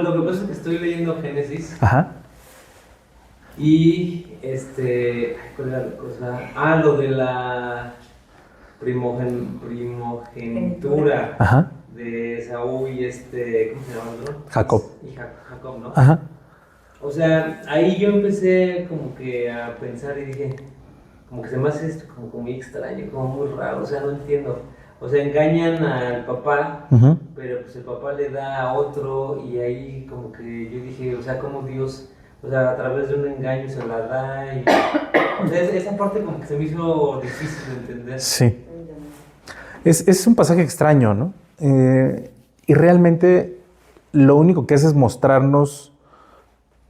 Lo que pasa es que estoy leyendo Génesis Ajá, y ¿cuál era la cosa? Lo de la primogenitura ajá, de Saúl y ¿cómo se llama el otro? Jacob. Jacob, ¿no? Ajá. O sea, ahí yo empecé como que a pensar y dije, como que se me hace esto como muy extraño, como muy raro, o sea, no entiendo. O sea, engañan al papá, Ujú. pero pues el papá le da a otro y ahí como que yo dije, o sea, como Dios, o sea, a través de un engaño se la da y... O sea, esa parte como que se me hizo difícil de entender. Sí. Es un pasaje extraño, ¿no? Y realmente lo único que hace es mostrarnos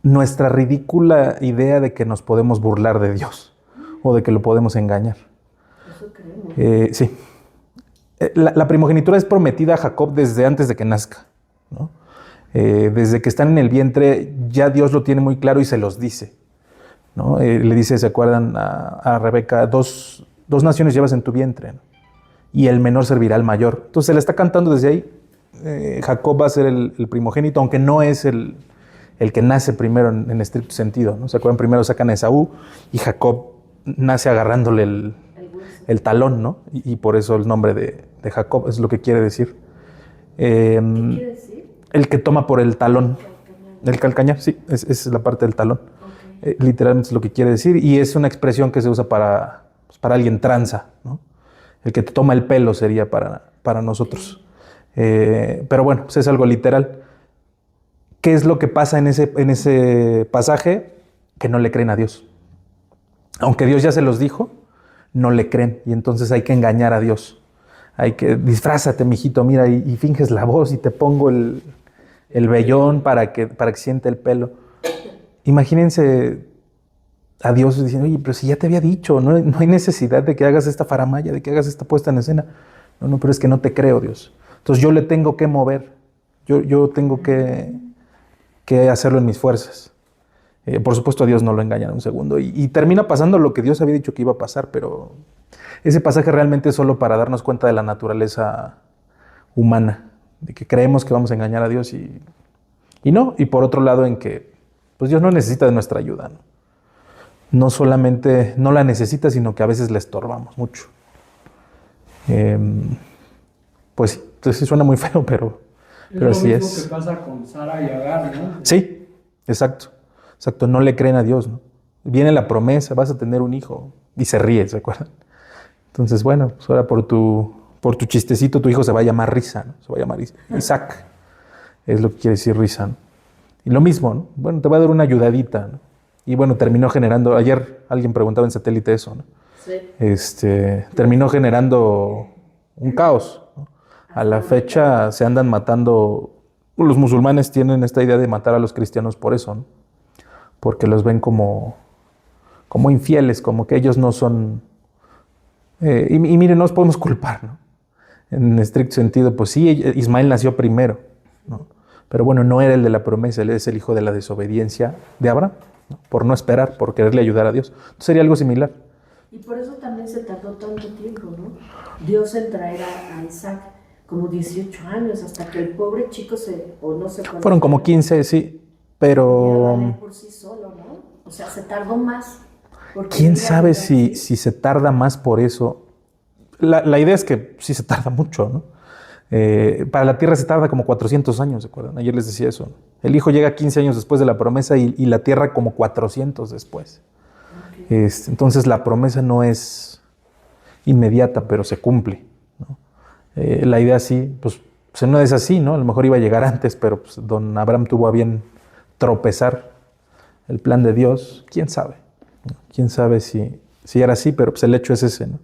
nuestra ridícula idea de que nos podemos burlar de Dios o de que lo podemos engañar. Eso creemos. Sí. La primogenitura es prometida a Jacob desde antes de que nazca, ¿no? Desde que están en el vientre, ya Dios lo tiene muy claro y se los dice, ¿no? Le dice, ¿se acuerdan a Rebeca? Dos naciones llevas en tu vientre, ¿no? Y el menor servirá al mayor. Entonces se le está cantando desde ahí. Jacob va a ser el primogénito, aunque no es el que nace primero en estricto sentido, ¿no? ¿Se acuerdan? Primero sacan a Esaú y Jacob nace agarrándole el talón, ¿no? Y por eso el nombre de Jacob es lo que quiere decir. ¿Qué quiere decir? El que toma por el talón. El calcañar, sí, es la parte del talón. Okay. Literalmente es lo que quiere decir y es una expresión que se usa para alguien tranza, ¿no? El que te toma el pelo sería para nosotros. Pero bueno, pues es algo literal. ¿Qué es lo que pasa en ese pasaje? Que no le creen a Dios. Aunque Dios ya se los dijo, no le creen y entonces hay que engañar a Dios. Hay que disfrázate, mijito, mira, y finges la voz y te pongo el vellón para que siente el pelo. Imagínense a Dios diciendo, oye, pero si ya te había dicho, no hay necesidad de que hagas esta faramaya, de que hagas esta puesta en escena. No, pero es que no te creo, Dios. Entonces yo le tengo que mover, yo tengo que hacerlo en mis fuerzas. Por supuesto a Dios no lo engañan un segundo. Y termina pasando lo que Dios había dicho que iba a pasar, pero ese pasaje realmente es solo para darnos cuenta de la naturaleza humana, de que creemos que vamos a engañar a Dios y no. Y por otro lado en que pues Dios no necesita de nuestra ayuda, ¿no? No solamente no la necesita, sino que a veces le estorbamos mucho. Eh, pues sí suena muy feo, pero así Es lo mismo es. que pasa con Sara y Agar, ¿no? Sí, exacto. Exacto, no le creen a Dios, ¿no? Viene la promesa, vas a tener un hijo. Y se ríe, ¿se acuerdan? Entonces, bueno, pues ahora por tu chistecito tu hijo se va a llamar Risa, ¿no? Se va a llamar Isaac. Es lo que quiere decir Risa, ¿no? Y lo mismo, ¿no? Bueno, te va a dar una ayudadita, ¿no? Y bueno, terminó generando, ayer alguien preguntaba en satélite eso, ¿no? Sí. Terminó generando un caos, ¿no? A la fecha se andan matando, los musulmanes tienen esta idea de matar a los cristianos por eso, ¿no? Porque los ven como infieles, como que ellos no son... y miren, no los podemos culpar, ¿no? En estricto sentido, pues sí, Ismael nació primero, ¿no? Pero bueno, no era el de la promesa, él es el hijo de la desobediencia de Abraham, ¿no? Por no esperar, por quererle ayudar a Dios. Entonces sería algo similar. Y por eso también se tardó tanto tiempo, ¿no? Dios en traer a Isaac como 18 años, hasta que el pobre chico o no sé cuánto. Fueron como 15, sí, pero por sí solo, ¿no? O sea, se tardó más. quién sabe si se tarda más por eso. La idea es que sí se tarda mucho, ¿no? Para la Tierra se tarda como 400 años, ¿se acuerdan? Ayer les decía eso, ¿no? El hijo llega 15 años después de la promesa y la Tierra como 400 después. Okay. Entonces la promesa no es inmediata, pero se cumple, ¿no? La idea sí, pues no es así, ¿no? A lo mejor iba a llegar antes, pero pues, don Abraham tuvo a bien tropezar el plan de Dios. ¿Quién sabe? ¿No? ¿Quién sabe si era así? Pero pues el hecho es ese, ¿no?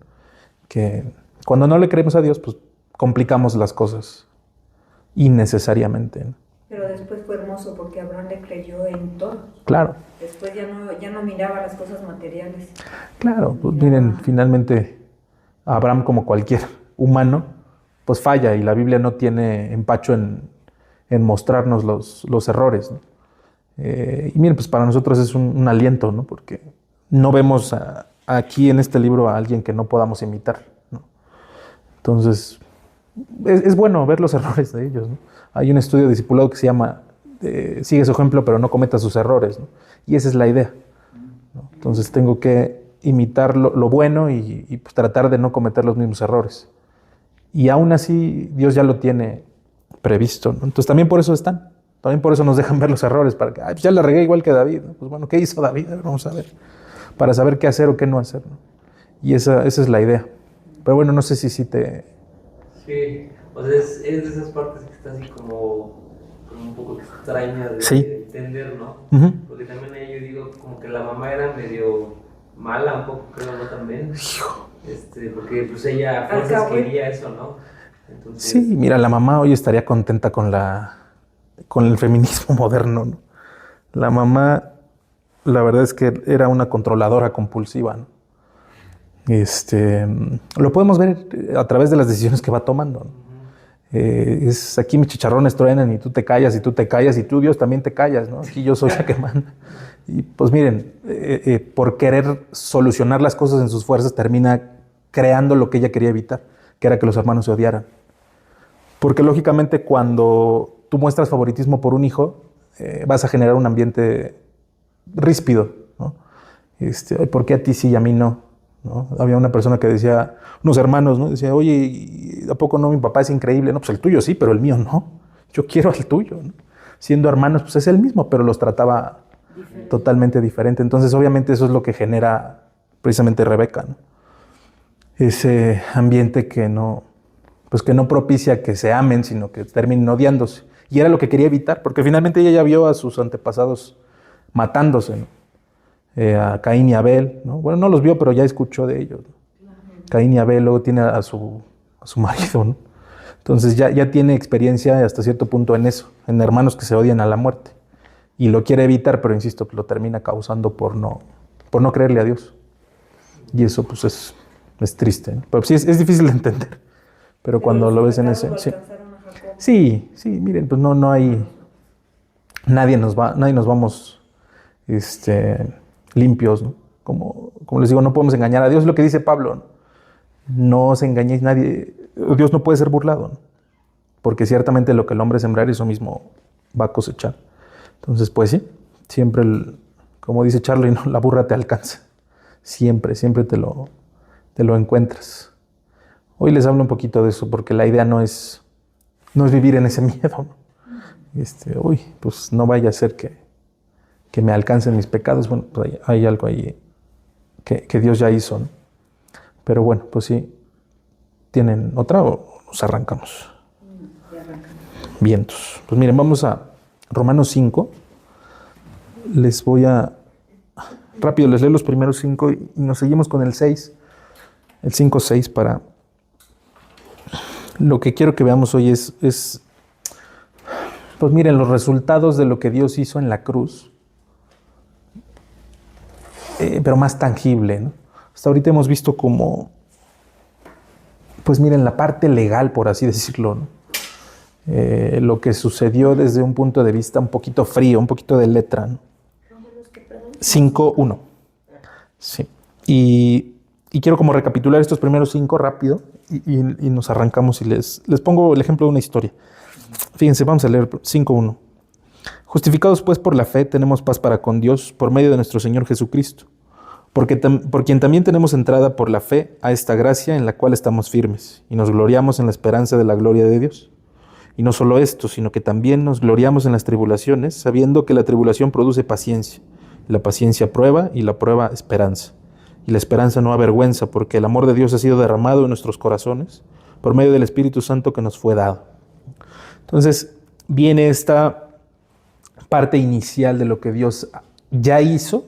Que cuando no le creemos a Dios, pues complicamos las cosas innecesariamente, ¿no? Pero después fue hermoso porque Abraham le creyó en todo. Claro. Después ya no miraba las cosas materiales. Claro, pues miren, finalmente Abraham, como cualquier humano, pues falla y la Biblia no tiene empacho en mostrarnos los errores, ¿no? Y miren, pues para nosotros es un aliento, ¿no? Porque no vemos aquí en este libro a alguien que no podamos imitar, ¿no? Entonces, es bueno ver los errores de ellos, ¿no? Hay un estudio discipulado que se llama sigue su ejemplo, pero no cometa sus errores, ¿no? Y esa es la idea, ¿no? Entonces tengo que imitar lo bueno y pues, tratar de no cometer los mismos errores. Y aún así, Dios ya lo tiene previsto, ¿no? Entonces también por eso están. También por eso nos dejan ver los errores, para que, pues ya la regué igual que David, ¿no? Pues bueno, ¿qué hizo David? Vamos a ver. Para saber qué hacer o qué no hacer, ¿no? Y esa es la idea. Pero bueno, no sé si te... Sí, o sea, es de esas partes que está así como un poco extraña de Sí. entender, ¿no? Uh-huh. Porque también ahí yo digo como que la mamá era medio mala, un poco creo, ¿no? También. Porque pues ella a fuerzas quería eso, ¿no? Entonces... Sí, mira, la mamá hoy estaría contenta con el feminismo moderno, ¿no? La mamá, la verdad es que era una controladora compulsiva, ¿no? Lo podemos ver a través de las decisiones que va tomando, ¿no? Es aquí mis chicharrones truenan y tú te callas y tú te callas y tú, Dios, también te callas, ¿no? Aquí yo soy la que manda. Y pues miren, por querer solucionar las cosas en sus fuerzas termina creando lo que ella quería evitar, que era que los hermanos se odiaran. Porque lógicamente cuando tú muestras favoritismo por un hijo, vas a generar un ambiente ríspido, ¿no? ¿Por qué a ti sí y a mí no? ¿No? Había una persona que decía, unos hermanos, ¿no? Decía, oye, ¿a poco no mi papá es increíble? No, pues el tuyo sí, pero el mío no. Yo quiero al tuyo, ¿no? Siendo hermanos, pues es el mismo, pero los trataba totalmente diferente. Entonces, obviamente, eso es lo que genera precisamente Rebeca, ¿no? Ese ambiente que no propicia que se amen, sino que terminen odiándose. Y era lo que quería evitar, porque finalmente ella ya vio a sus antepasados matándose, ¿no? A Caín y Abel, ¿no? Bueno, no los vio, pero ya escuchó de ellos, ¿no? Caín y Abel, luego tiene a su marido, ¿no? Entonces ya tiene experiencia hasta cierto punto en eso, en hermanos que se odian a la muerte. Y lo quiere evitar, pero insisto, lo termina causando por no creerle a Dios. Y eso pues es triste, ¿no? Pero sí es difícil de entender. Pero cuando lo ves en ese... Sí, miren, pues no hay... Nadie nos vamos limpios, ¿no? Como les digo, no podemos engañar a Dios. Es lo que dice Pablo, ¿no? No os engañéis nadie. Dios no puede ser burlado, ¿no? Porque ciertamente lo que el hombre sembrar, eso mismo va a cosechar. Entonces, pues sí, siempre, como dice Charlie, ¿no? La burra te alcanza. Siempre te lo encuentras. Hoy les hablo un poquito de eso, porque la idea no es vivir en ese miedo, ¿no? Pues no vaya a ser que me alcancen mis pecados. Bueno, pues hay algo ahí que Dios ya hizo, ¿no? Pero bueno, pues sí. ¿Tienen otra o nos arrancamos? Vientos. Pues miren, vamos a Romanos 5. Rápido les leo los primeros 5 y nos seguimos con el 6. El 5-6 para... Lo que quiero que veamos hoy es, pues miren, los resultados de lo que Dios hizo en la cruz, pero más tangible, ¿no? Hasta ahorita hemos visto como, pues miren, la parte legal, por así decirlo, ¿no? Lo que sucedió desde un punto de vista un poquito frío, un poquito de letra, ¿no? 5:1. Sí. Y quiero como recapitular estos primeros 5 rápido y nos arrancamos y les pongo el ejemplo de una historia. Fíjense, vamos a leer 5:1. Justificados pues por la fe tenemos paz para con Dios por medio de nuestro Señor Jesucristo, por quien también tenemos entrada por la fe a esta gracia en la cual estamos firmes y nos gloriamos en la esperanza de la gloria de Dios. Y no solo esto, sino que también nos gloriamos en las tribulaciones, sabiendo que la tribulación produce paciencia, y la paciencia prueba y la prueba esperanza. Y la esperanza no avergüenza, porque el amor de Dios ha sido derramado en nuestros corazones por medio del Espíritu Santo que nos fue dado. Entonces viene esta parte inicial de lo que Dios ya hizo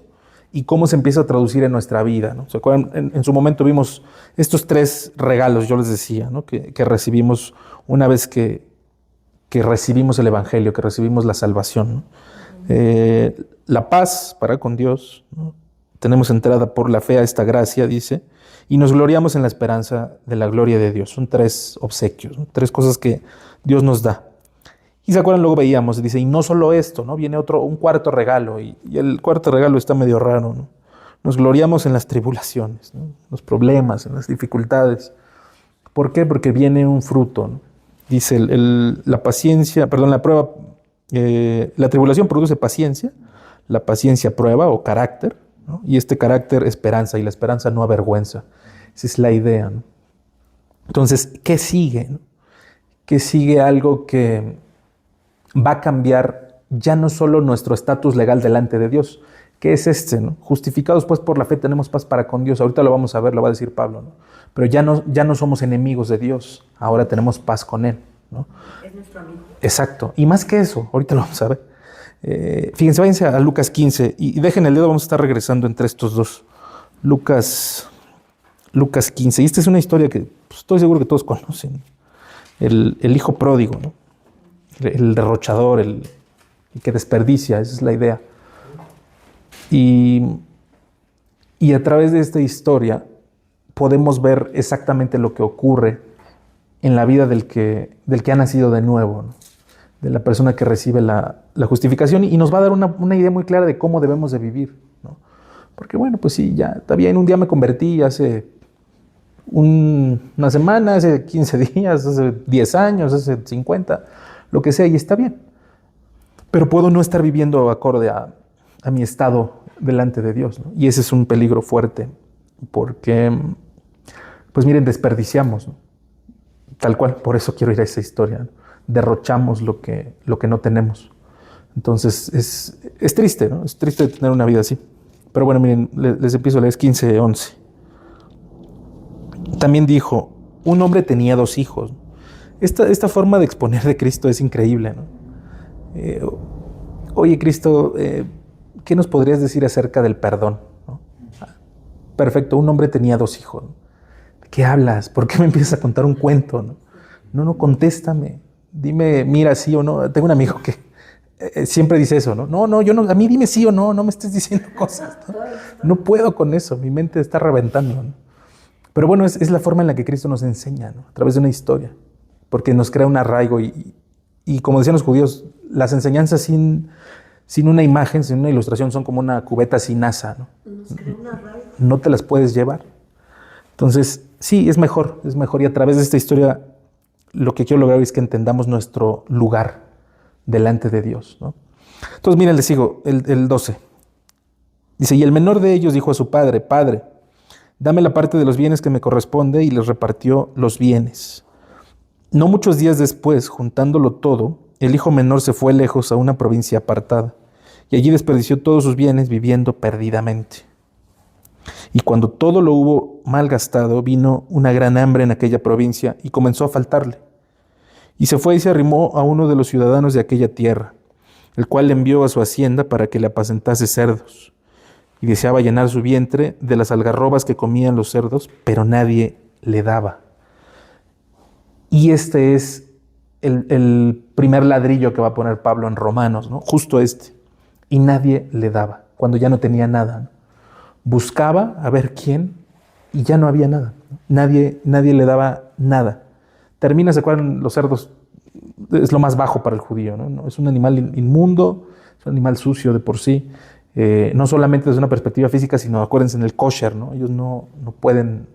y cómo se empieza a traducir en nuestra vida, ¿no? ¿Se acuerdan? En su momento vimos estos 3 regalos, yo les decía, ¿no? que recibimos una vez que recibimos el Evangelio, que recibimos la salvación, ¿no? La paz para con Dios, ¿no? Tenemos entrada por la fe a esta gracia, dice, y nos gloriamos en la esperanza de la gloria de Dios. Son 3 obsequios, ¿no? 3 cosas que Dios nos da. Y se acuerdan, luego veíamos, dice, y no solo esto, ¿no? Viene un cuarto regalo, y el cuarto regalo está medio raro, ¿no? Nos gloriamos en las tribulaciones, ¿no? Los problemas, en las dificultades. ¿Por qué? Porque viene un fruto, ¿no? Dice la prueba La tribulación produce paciencia, la paciencia prueba o carácter, ¿no? Y este carácter esperanza, y la esperanza no avergüenza. Esa es la idea, ¿no? Entonces, ¿qué sigue, no? ¿Qué sigue? Algo que va a cambiar ya no solo nuestro estatus legal delante de Dios, que es este, ¿no? Justificados pues por la fe tenemos paz para con Dios. Ahorita lo vamos a ver, lo va a decir Pablo, ¿no? Pero ya no somos enemigos de Dios, ahora tenemos paz con Él, ¿no? Es nuestro amigo. Exacto. Y más que eso, ahorita lo vamos a ver. Fíjense, váyanse a Lucas 15 y dejen el dedo, vamos a estar regresando entre estos dos. Lucas 15. Y esta es una historia que pues, estoy seguro que todos conocen. El hijo pródigo, ¿no? El derrochador, el que desperdicia, esa es la idea. Y a través de esta historia podemos ver exactamente lo que ocurre en la vida del que ha nacido de nuevo, ¿no? De la persona que recibe la justificación, y nos va a dar una idea muy clara de cómo debemos de vivir, ¿no? Porque bueno, pues sí, ya está bien, un día me convertí hace una semana, hace 15 días, hace 10 años, hace 50, lo que sea, y está bien. Pero puedo no estar viviendo acorde a mi estado delante de Dios, ¿no? Y ese es un peligro fuerte, porque, pues miren, desperdiciamos, ¿no? Tal cual, por eso quiero ir a esa historia, ¿no? Derrochamos lo que no tenemos. Entonces, es triste, ¿no? Es triste tener una vida así. Pero bueno, miren, les empiezo a leer 15:11. También dijo, un hombre tenía 2 hijos. Esta forma de exponer de Cristo es increíble, ¿no? Oye, Cristo, ¿qué nos podrías decir acerca del perdón? ¿No? Perfecto, un hombre tenía 2 hijos. ¿De qué hablas? ¿Por qué me empiezas a contar un cuento? No, contéstame. Dime, mira, sí o no. Tengo un amigo que siempre dice eso, ¿no? No, yo no, a mí dime sí o no me estés diciendo cosas, ¿no? No puedo con eso, mi mente está reventando, ¿no? Pero bueno, es la forma en la que Cristo nos enseña, ¿no? A través de una historia, porque nos crea un arraigo y como decían los judíos, las enseñanzas sin una imagen, sin una ilustración, son como una cubeta sin asa, ¿no? No te las puedes llevar. Entonces, sí, es mejor, y a través de esta historia lo que quiero lograr es que entendamos nuestro lugar delante de Dios, ¿no? Entonces, miren, les sigo, el 12. Dice, y el menor de ellos dijo a su padre, Padre, dame la parte de los bienes que me corresponde, y les repartió los bienes. No muchos días después, juntándolo todo, el hijo menor se fue lejos a una provincia apartada, y allí desperdició todos sus bienes viviendo perdidamente. Y cuando todo lo hubo malgastado, vino una gran hambre en aquella provincia y comenzó a faltarle. Y se fue y se arrimó a uno de los ciudadanos de aquella tierra, el cual le envió a su hacienda para que le apacentase cerdos. Y deseaba llenar su vientre de las algarrobas que comían los cerdos, pero nadie le daba. Y este es el primer ladrillo que va a poner Pablo en Romanos, ¿no? Justo este. Y nadie le daba, cuando ya no tenía nada, ¿no? Buscaba a ver quién y ya no había nada, ¿no? Nadie le daba nada. Termina, ¿se acuerdan? Los cerdos es lo más bajo para el judío, ¿no? Es un animal inmundo, es un animal sucio de por sí. No solamente desde una perspectiva física, sino acuérdense en el kosher, ¿no? Ellos no pueden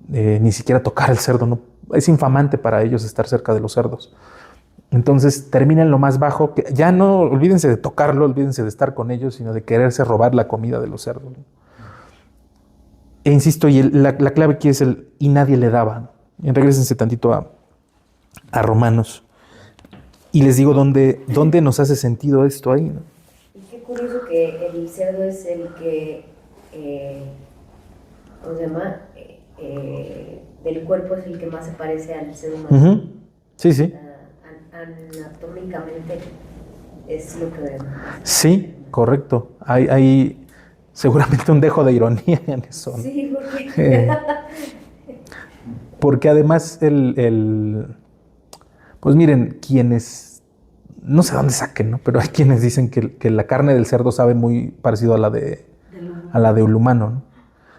ni siquiera tocar el cerdo, no, es infamante para ellos estar cerca de los cerdos. Entonces termina en lo más bajo, que ya no olvídense de tocarlo, olvídense de estar con ellos, sino de quererse robar la comida de los cerdos, ¿no? E insisto, y la clave aquí es y nadie le daba, ¿no? Y regrésense tantito a Romanos. Y les digo dónde nos hace sentido esto ahí, ¿no? Y qué curioso que el cerdo es el que, ¿cómo se llama? Del cuerpo es el que más se parece al ser humano. Uh-huh. Sí. Anatómicamente es lo que vemos. Sí, correcto. Hay seguramente un dejo de ironía en eso, ¿no? Sí, porque... porque además pues miren, quienes, no sé dónde saquen, ¿no? Pero hay quienes dicen que la carne del cerdo sabe muy parecido a la del humano, ¿no?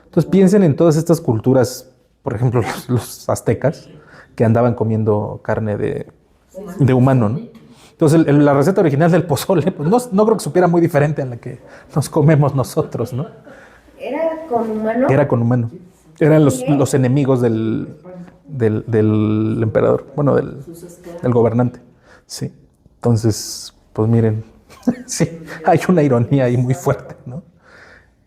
Entonces piensen en todas estas culturas, por ejemplo, los aztecas, que andaban comiendo carne de humano, ¿no? Entonces la receta original del pozole, pues no creo que supiera muy diferente a la que nos comemos nosotros, ¿no? ¿Era con humano? Era con humano. Eran los enemigos del emperador, bueno, del gobernante. Sí. Entonces, Pues miren, sí, hay una ironía ahí muy fuerte, ¿no?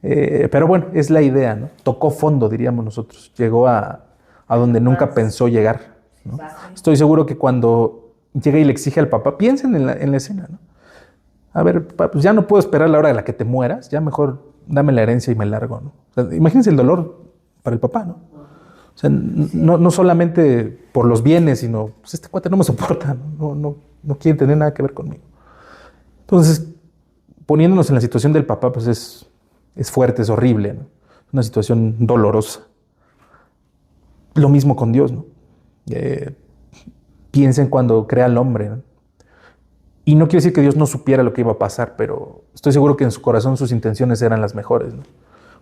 Pero bueno, es la idea, ¿no? Tocó fondo, diríamos nosotros. Llegó a donde nunca pensó llegar, ¿no? Estoy seguro que cuando llega y le exige al papá, piensen en la escena, ¿no? A ver, papá, pues ya no puedo esperar la hora de la que te mueras, ya mejor dame la herencia y me largo, ¿no? O sea, imagínense el dolor para el papá, ¿no? O sea, no solamente por los bienes, sino, pues este cuate no me soporta, no quiere tener nada que ver conmigo. Entonces, poniéndonos en la situación del papá, pues es fuerte, es horrible, ¿no? Una situación dolorosa. Lo mismo con Dios, ¿no? Piensen cuando crea al hombre, ¿no? Y no quiere decir que Dios no supiera lo que iba a pasar, pero estoy seguro que en su corazón sus intenciones eran las mejores, ¿no?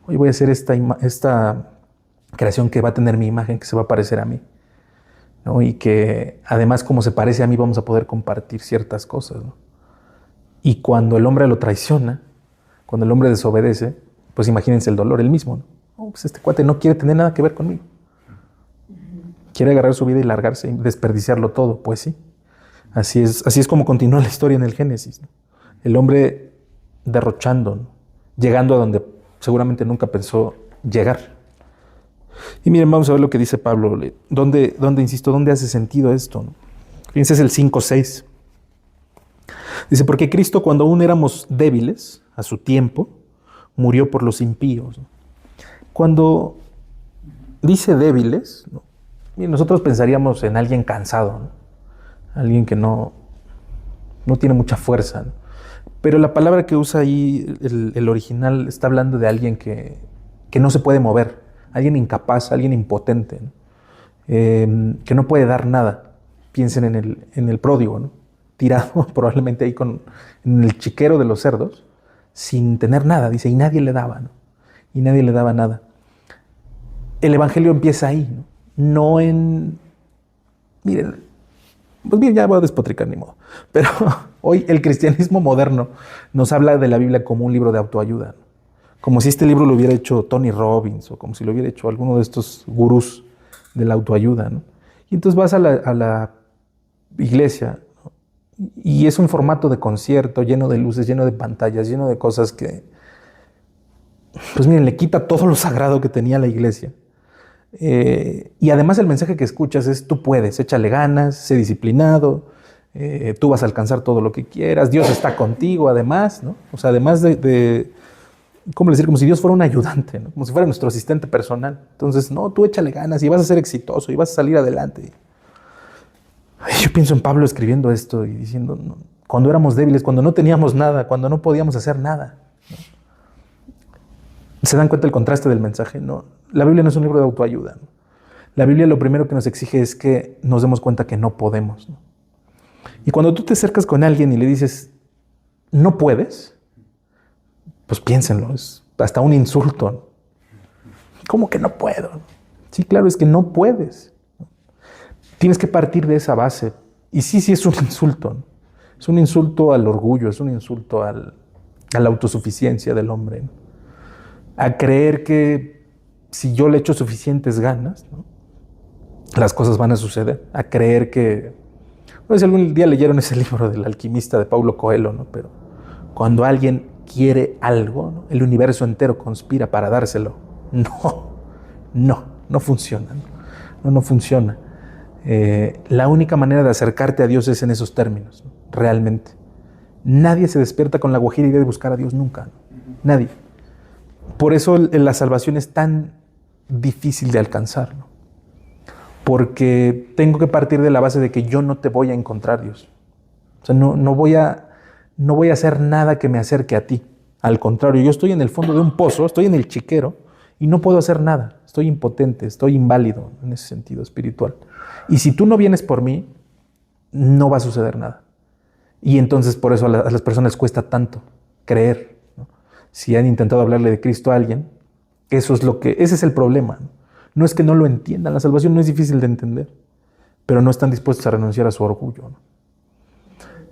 Hoy voy a hacer esta creación que va a tener mi imagen, que se va a parecer a mí, ¿no? Y que además, como se parece a mí, vamos a poder compartir ciertas cosas, ¿no? Y cuando el hombre lo traiciona, cuando el hombre desobedece, pues imagínense el dolor, el mismo, ¿no? Oh, pues este cuate no quiere tener nada que ver conmigo. Quiere agarrar su vida y largarse y desperdiciarlo todo. Pues sí. Así es como continúa la historia en el Génesis, ¿no? El hombre derrochando, ¿no? Llegando a donde seguramente nunca pensó llegar. Y miren, vamos a ver lo que dice Pablo. ¿Dónde hace sentido esto, ¿no? Fíjense, es el 5:6. Dice, porque Cristo, cuando aún éramos débiles, a su tiempo, murió por los impíos, ¿no? Cuando dice débiles, ¿no? Y nosotros pensaríamos en alguien cansado, ¿no? Alguien que no tiene mucha fuerza, ¿no? Pero la palabra que usa ahí, el original, está hablando de alguien que no se puede mover, alguien incapaz, alguien impotente, ¿no? Que no puede dar nada. Piensen en el pródigo, ¿no? Tirado probablemente ahí en el chiquero de los cerdos, sin tener nada, dice, y nadie le daba, ¿no? Y nadie le daba nada. El evangelio empieza ahí, ¿no? No en... Miren, pues bien, ya voy a despotricar, ni modo. Pero hoy el cristianismo moderno nos habla de la Biblia como un libro de autoayuda, ¿no? Como si este libro lo hubiera hecho Tony Robbins o como si lo hubiera hecho alguno de estos gurús de la autoayuda, ¿no? Y entonces vas a la iglesia, ¿no? Y es un formato de concierto lleno de luces, lleno de pantallas, lleno de cosas que, pues miren, le quita todo lo sagrado que tenía la iglesia. Y además el mensaje que escuchas es: tú puedes, échale ganas, sé disciplinado, tú vas a alcanzar todo lo que quieras, Dios está contigo además, ¿no? O sea, además de ¿cómo decir? Como si Dios fuera un ayudante, ¿no? Como si fuera nuestro asistente personal. Entonces, no, tú échale ganas y vas a ser exitoso y vas a salir adelante. Yo pienso en Pablo escribiendo esto y diciendo, no, cuando éramos débiles, cuando no teníamos nada, cuando no podíamos hacer nada, ¿no? ¿Se dan cuenta el contraste del mensaje? No, la Biblia no es un libro de autoayuda, ¿no? La Biblia lo primero que nos exige es que nos demos cuenta que no podemos, ¿no? Y cuando tú te acercas con alguien y le dices, no puedes, pues piénsenlo, es hasta un insulto, ¿no? ¿Cómo que no puedo? Sí, claro, es que no puedes. Tienes que partir de esa base. Y sí es un insulto, ¿no? Es un insulto al orgullo, es un insulto a la autosuficiencia del hombre, ¿no? A creer que si yo le echo suficientes ganas, ¿no?, las cosas van a suceder. A creer que... Bueno, si algún día leyeron ese libro del alquimista de Paulo Coelho, ¿no? Pero cuando alguien quiere algo, ¿no?, el universo entero conspira para dárselo. No funciona, ¿no? No funciona. La única manera de acercarte a Dios es en esos términos, ¿no? Realmente. Nadie se despierta con la guajira idea de buscar a Dios nunca, ¿no? Nadie. Por eso la salvación es tan difícil de alcanzar, ¿no? Porque tengo que partir de la base de que yo no te voy a encontrar, Dios. O sea, no voy a hacer nada que me acerque a ti. Al contrario, yo estoy en el fondo de un pozo, estoy en el chiquero y no puedo hacer nada. Estoy impotente, estoy inválido en ese sentido espiritual. Y si tú no vienes por mí, no va a suceder nada. Y entonces por eso a las personas les cuesta tanto creer, ¿no? Si han intentado hablarle de Cristo a alguien, ese es el problema, ¿no? No es que no lo entiendan, la salvación no es difícil de entender, pero no están dispuestos a renunciar a su orgullo, ¿no?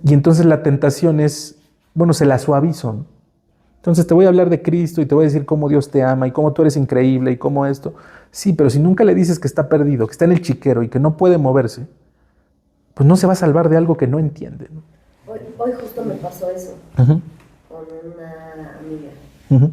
Y entonces la tentación es, bueno, se la suavizo, ¿no? Entonces te voy a hablar de Cristo y te voy a decir cómo Dios te ama y cómo tú eres increíble y cómo esto. Sí, pero si nunca le dices que está perdido, que está en el chiquero y que no puede moverse, pues no se va a salvar de algo que no entiende, ¿no? hoy justo me pasó eso Ujú, con una amiga. ujú.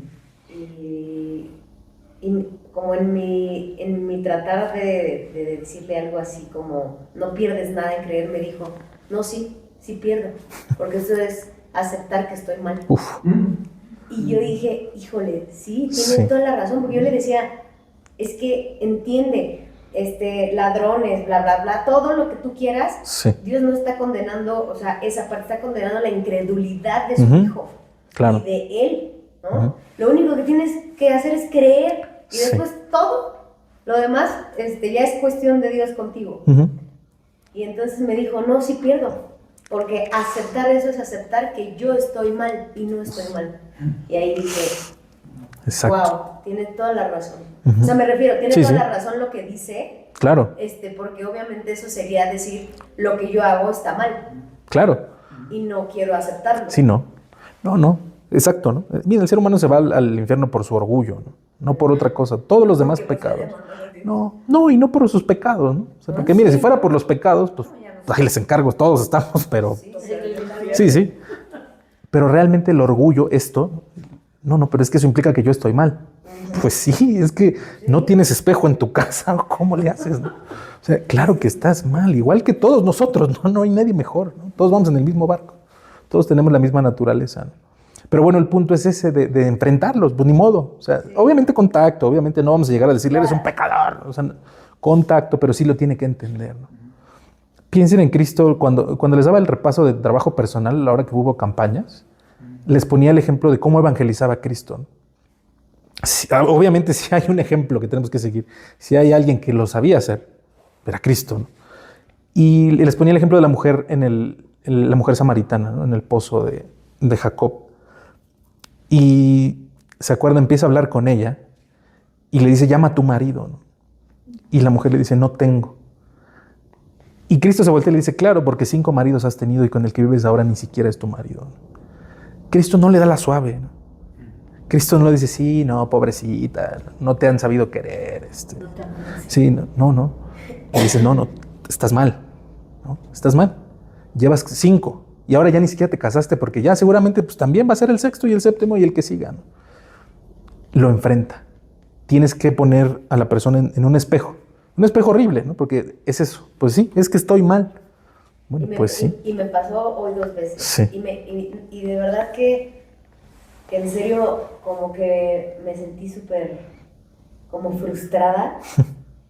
Y como en mi tratar de decirle algo así como, no pierdes nada en creer, me dijo, no, sí pierdo, porque eso es aceptar que estoy mal. Uf, Y yo dije, híjole, sí, tienes Sí. toda la razón, porque yo le decía, es que entiende, ladrones, bla, bla, bla, todo lo que tú quieras, sí, Dios no está condenando, o sea, esa parte está condenando la incredulidad de su Ujú, hijo claro. y de él, ¿no? Ujú. Lo único que tienes que hacer es creer y Sí. después todo lo demás ya es cuestión de Dios contigo. Ujú. Y entonces me dijo, no, sí pierdo, porque aceptar eso es aceptar que yo estoy mal y no estoy mal. Y ahí dije, Exacto. wow, tiene toda la razón. Ujú. O sea, me refiero, tiene Sí, toda sí. la razón lo que dice, Claro, porque obviamente eso sería decir, lo que yo hago está mal claro. y no quiero aceptarlo. Sí, no. No. Exacto, ¿no? Mira, el ser humano se va al infierno por su orgullo, ¿no? No por otra cosa. Todos los demás Porque pecados. procedemos, ¿no? No, y no por sus pecados, ¿no? O sea, porque mire, si fuera por los pecados, pues ahí les encargo, todos estamos, pero sí. Pero realmente el orgullo, no, pero es que eso implica que yo estoy mal. Pues sí, es que no tienes espejo en tu casa, ¿cómo le haces? ¿No? O sea, claro que estás mal, igual que todos nosotros, no hay nadie mejor, ¿no? Todos vamos en el mismo barco, todos tenemos la misma naturaleza, ¿no? Pero bueno, el punto es ese de enfrentarlos, pues ni modo. O sea, obviamente contacto, obviamente no vamos a llegar a decirle eres un pecador, o sea, contacto, pero sí lo tiene que entender, ¿no? Piensen en Cristo, cuando les daba el repaso de trabajo personal, a la hora que hubo campañas, les ponía el ejemplo de cómo evangelizaba a Cristo, ¿no? Obviamente sí hay un ejemplo que tenemos que seguir, si hay alguien que lo sabía hacer, era Cristo, ¿no? Y les ponía el ejemplo de la mujer la mujer samaritana, ¿no? En el pozo de Jacob. Y se acuerda, empieza a hablar con ella y le dice, llama a tu marido, ¿no? Y la mujer le dice, no tengo. Y Cristo se voltea y le dice, claro, porque 5 maridos has tenido y con el que vives ahora ni siquiera es tu marido, ¿no? Cristo no le da la suave, ¿no? Cristo no le dice, sí, no, pobrecita, no te han sabido querer. No te amas. Sí, no. Y dice, no, estás mal, ¿no? Estás mal. Llevas 5 y ahora ya ni siquiera te casaste porque ya seguramente pues, también va a ser el 6º y el 7º y el que siga, ¿no? Lo enfrenta. Tienes que poner a la persona en un espejo horrible, ¿no? Porque es eso. Pues sí, es que estoy mal. Bueno, pues sí. Y me pasó hoy 2 veces. Sí. Y de verdad que en serio como que me sentí súper como frustrada,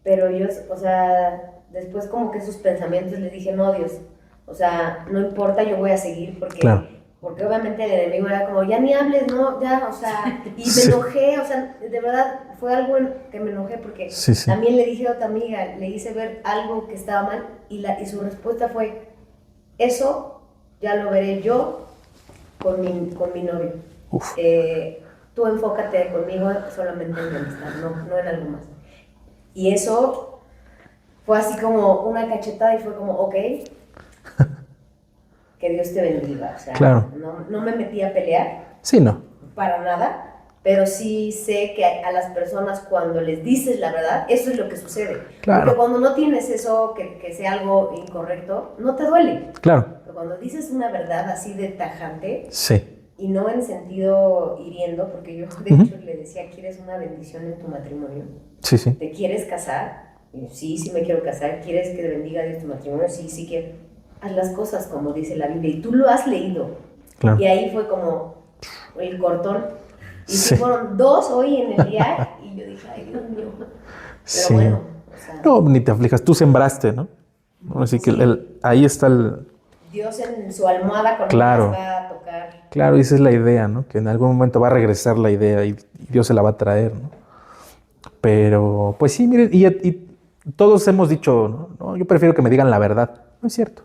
pero yo, o sea, después como que esos pensamientos les dije, no, Dios, o sea, no importa, yo voy a seguir Claro. porque obviamente el enemigo era como, ya ni hables, no, ya, o sea, y me enojé, o sea, de verdad fue algo que me enojé porque Sí. también le dije a otra amiga, le hice ver algo que estaba mal y su respuesta fue, eso ya lo veré yo con mi novio. Uf. Tú enfócate conmigo solamente en mi amistad, no en algo más. Y eso fue así como una cachetada y fue como, ok, que Dios te bendiga. O sea, Claro. no me metí a pelear Sí, no. para nada, pero sí sé que a las personas cuando les dices la verdad, eso es lo que sucede. Claro. Porque cuando no tienes eso, que sea algo incorrecto, no te duele. Claro. Pero cuando dices una verdad así de tajante, Sí. y no en sentido hiriendo, porque yo de hecho le decía, ¿quieres una bendición en tu matrimonio? Sí. ¿Te quieres casar? Y yo, sí me quiero casar. ¿Quieres que bendiga Dios tu matrimonio? Sí quiero. Haz las cosas como dice la Biblia y tú lo has leído. Claro. Y ahí fue como el cortón. Y Sí. fueron 2 hoy en el día y yo dije, ay Dios mío. Pero Sí. bueno, o sea, No, ni te aflijas, tú sembraste, ¿no? Así que ahí está Dios en su almohada con Claro. va a tocar. Claro, esa es la idea, ¿no? Que en algún momento va a regresar la idea y Dios se la va a traer, ¿no? Pero, pues sí, miren, y todos hemos dicho, ¿no? Yo prefiero que me digan la verdad. No es cierto.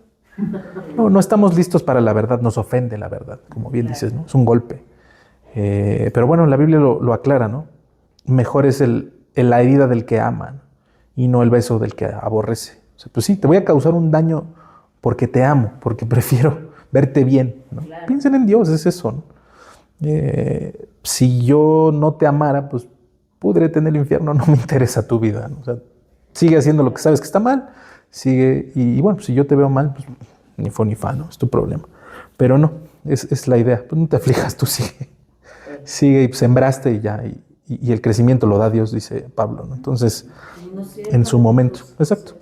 No estamos listos para la verdad, nos ofende la verdad, como bien dices, ¿no? Es un golpe. Pero bueno, la Biblia lo aclara, ¿no? Mejor es la herida del que ama, ¿no? Y no el beso del que aborrece. O sea, pues sí, te voy a causar un daño porque te amo, porque prefiero verte bien, ¿no? Claro. Piensen en Dios, es eso, ¿no? Si yo no te amara, pues púdrete en el infierno, no me interesa tu vida, ¿no? O sea, sigue haciendo lo que sabes que está mal, sigue, y bueno, si yo te veo mal, pues ni fu ni fa, ¿no? Es tu problema. Pero no, es la idea. Pues no te aflijas, tú sigue. Sigue y sembraste y ya. Y el crecimiento lo da Dios, dice Pablo, ¿no? Entonces, en su momento. Exacto.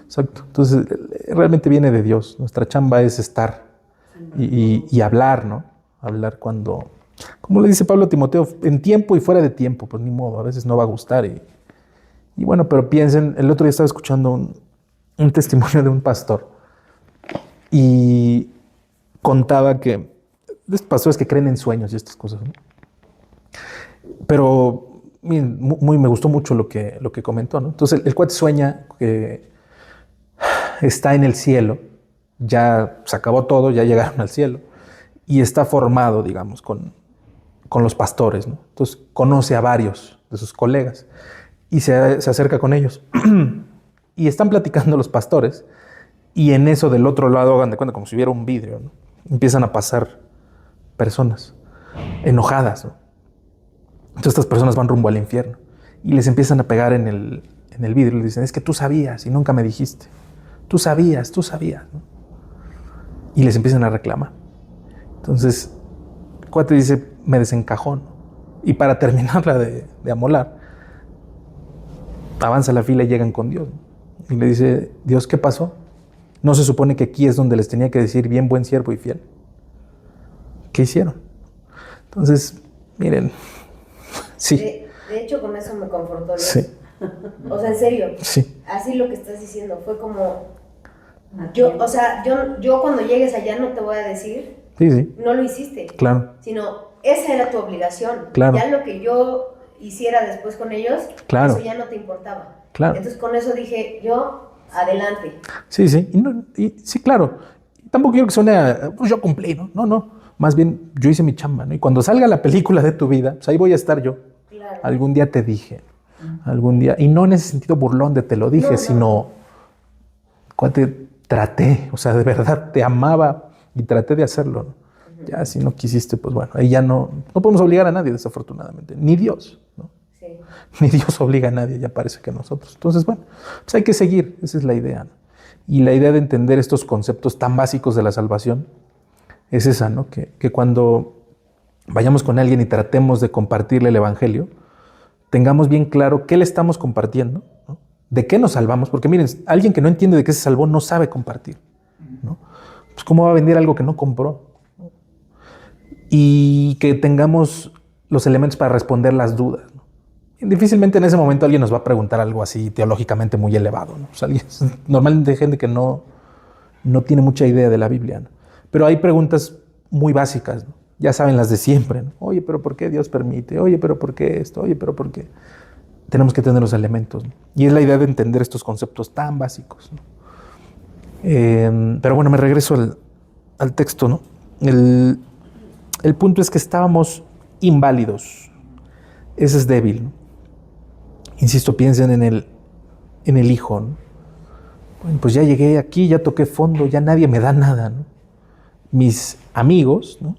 Exacto. Entonces, realmente viene de Dios. Nuestra chamba es estar y hablar, ¿no? Hablar cuando, como le dice Pablo a Timoteo, en tiempo y fuera de tiempo, pues ni modo, a veces no va a gustar. Y bueno, pero piensen, el otro día estaba escuchando un testimonio de un pastor y contaba que de estos pastores que creen en sueños y estas cosas, ¿no? Pero miren, me gustó mucho lo que comentó, ¿no? Entonces el cuate sueña que está en el cielo, ya se acabó todo, ya llegaron al cielo y está formado, digamos, con los pastores, ¿no? Entonces conoce a varios de sus colegas y se acerca con ellos y están platicando los pastores y en eso del otro lado, hagan de cuenta, como si hubiera un vidrio, ¿no? Empiezan a pasar personas enojadas, ¿no? Entonces estas personas van rumbo al infierno y les empiezan a pegar en el vidrio y les dicen, es que tú sabías y nunca me dijiste. Tú sabías, ¿no? Y les empiezan a reclamar. Entonces, el cuate dice, me desencajó, ¿no? Y para terminarla de amolar, avanza la fila y llegan con Dios, ¿no? Y le dice, Dios, ¿qué pasó? ¿No se supone que aquí es donde les tenía que decir bien, buen siervo y fiel? ¿Qué hicieron? Entonces, miren, sí. De hecho, con eso me confortó Dios. Sí. O sea, en serio. Sí. Así lo que estás diciendo fue como... Yo cuando llegues allá no te voy a decir, Sí. no lo hiciste. Claro. Sino, esa era tu obligación. Claro. Ya lo que yo hiciera después con ellos, Claro. eso ya no te importaba. Claro. Entonces, con eso dije, yo, adelante. Sí. Sí, claro. Tampoco quiero que suene a, pues yo cumplí, ¿no? No. Más bien, yo hice mi chamba, ¿no? Y cuando salga la película de tu vida, pues ahí voy a estar yo. Claro. Algún día te dije. Algún día. Y no en ese sentido burlón de te lo dije, No. sino cuate, traté. O sea, de verdad te amaba y traté de hacerlo, ¿no? Ya si no quisiste, pues bueno, ahí ya no podemos obligar a nadie, desafortunadamente. Ni Dios, ¿no? Sí. Ni Dios obliga a nadie, ya parece que nosotros. Entonces, bueno, pues hay que seguir, esa es la idea, ¿no? Y la idea de entender estos conceptos tan básicos de la salvación es esa, ¿no? Que cuando vayamos con alguien y tratemos de compartirle el evangelio, tengamos bien claro qué le estamos compartiendo, ¿no? De qué nos salvamos, porque miren, alguien que no entiende de qué se salvó no sabe compartir, ¿no? Pues cómo va a vender algo que no compró, ¿no? Y que tengamos los elementos para responder las dudas, ¿no? Difícilmente en ese momento alguien nos va a preguntar algo así teológicamente muy elevado, ¿no? O sea, normalmente hay gente que no tiene mucha idea de la Biblia, ¿no? Pero hay preguntas muy básicas, ¿no? Ya saben, las de siempre, ¿no? Oye, pero ¿por qué Dios permite? Oye, pero ¿por qué esto? Oye, pero ¿por qué? Tenemos que tener los elementos, ¿no? Y es la idea de entender estos conceptos tan básicos, ¿no? Pero bueno, me regreso al texto, ¿no? El punto es que estábamos inválidos. Ese es débil, ¿no? Insisto, piensen en el Hijo, ¿no? Bueno, pues ya llegué aquí, ya toqué fondo, ya nadie me da nada, ¿no? Mis amigos, ¿no?,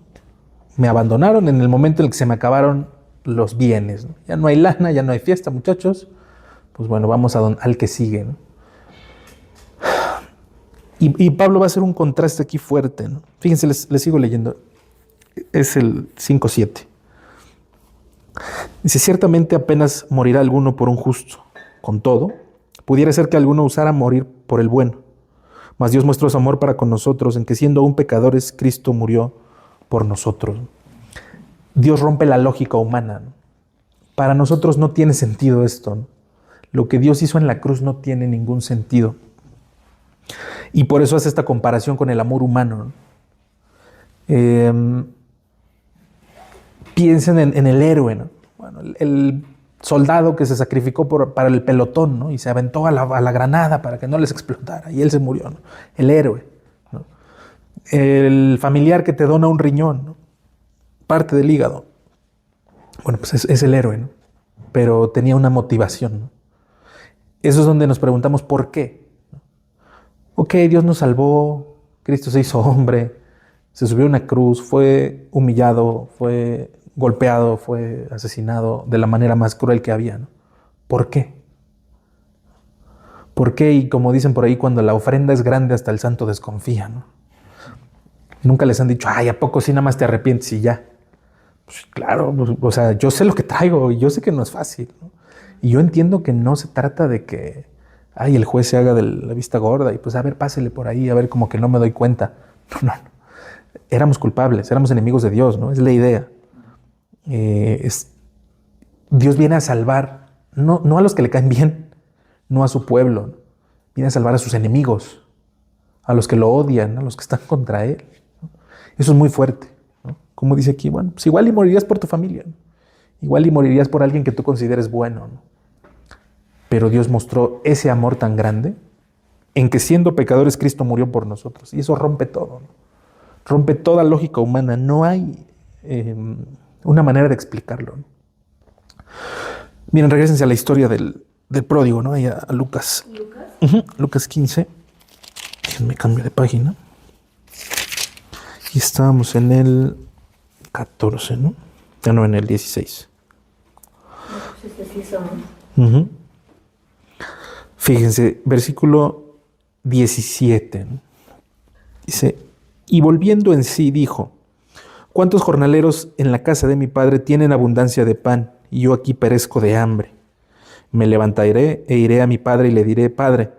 me abandonaron en el momento en el que se me acabaron los bienes, ¿no? Ya no hay lana, ya no hay fiesta, muchachos. Pues bueno, vamos al que sigue, ¿no? Y Pablo va a hacer un contraste aquí fuerte, ¿no? Fíjense, les sigo leyendo. Es el 5:7. Dice, ciertamente apenas morirá alguno por un justo. Con todo, pudiera ser que alguno usara morir por el bueno. Mas Dios mostró su amor para con nosotros, en que siendo aún pecadores, Cristo murió por nosotros. Dios rompe la lógica humana, ¿no? Para nosotros no tiene sentido esto, ¿no? Lo que Dios hizo en la cruz no tiene ningún sentido. Y por eso hace esta comparación con el amor humano, ¿no? Piensen en el héroe, ¿no? Bueno, el soldado que se sacrificó para el pelotón, ¿no? Y se aventó a la granada para que no les explotara y él se murió, ¿no? El héroe, ¿no? El familiar que te dona un riñón, ¿no?, parte del hígado. Bueno, pues es el héroe, ¿no? Pero tenía una motivación, ¿no? Eso es donde nos preguntamos por qué. Ok, Dios nos salvó, Cristo se hizo hombre, se subió a una cruz, fue humillado, fue golpeado, fue asesinado de la manera más cruel que había, ¿no? ¿Por qué? ¿Por qué? Y como dicen por ahí, cuando la ofrenda es grande, hasta el santo desconfía, ¿no? Nunca les han dicho, ay, ¿a poco sí nada más te arrepientes y ya? Pues claro, pues, o sea, yo sé lo que traigo y yo sé que no es fácil, ¿no? Y yo entiendo que no se trata de que, ay, el juez se haga de la vista gorda y pues a ver, pásele por ahí, a ver, como que no me doy cuenta. No, no. Éramos culpables, éramos enemigos de Dios, ¿no? Es la idea. Dios viene a salvar, no a los que le caen bien, no a su pueblo, ¿no? Viene a salvar a sus enemigos, a los que lo odian, a los que están contra él, ¿no? Eso es muy fuerte, ¿no? Como dice aquí, bueno, pues igual y morirías por tu familia, ¿no? Igual y morirías por alguien que tú consideres bueno, ¿no? Pero Dios mostró ese amor tan grande en que siendo pecadores Cristo murió por nosotros. Y eso rompe todo, ¿no? Rompe toda lógica humana. No hay una manera de explicarlo, ¿no? Miren, regrésense a la historia del pródigo, ¿no? Ahí a Lucas. ¿Lucas? Lucas 15. Déjenme cambio de página. Y estábamos en el 14, ¿no? Ya no, en el 16. Fíjense, versículo 17, ¿no? Dice, y volviendo en sí dijo, ¿cuántos jornaleros en la casa de mi padre tienen abundancia de pan y yo aquí perezco de hambre? Me levantaré e iré a mi padre y le diré, Padre,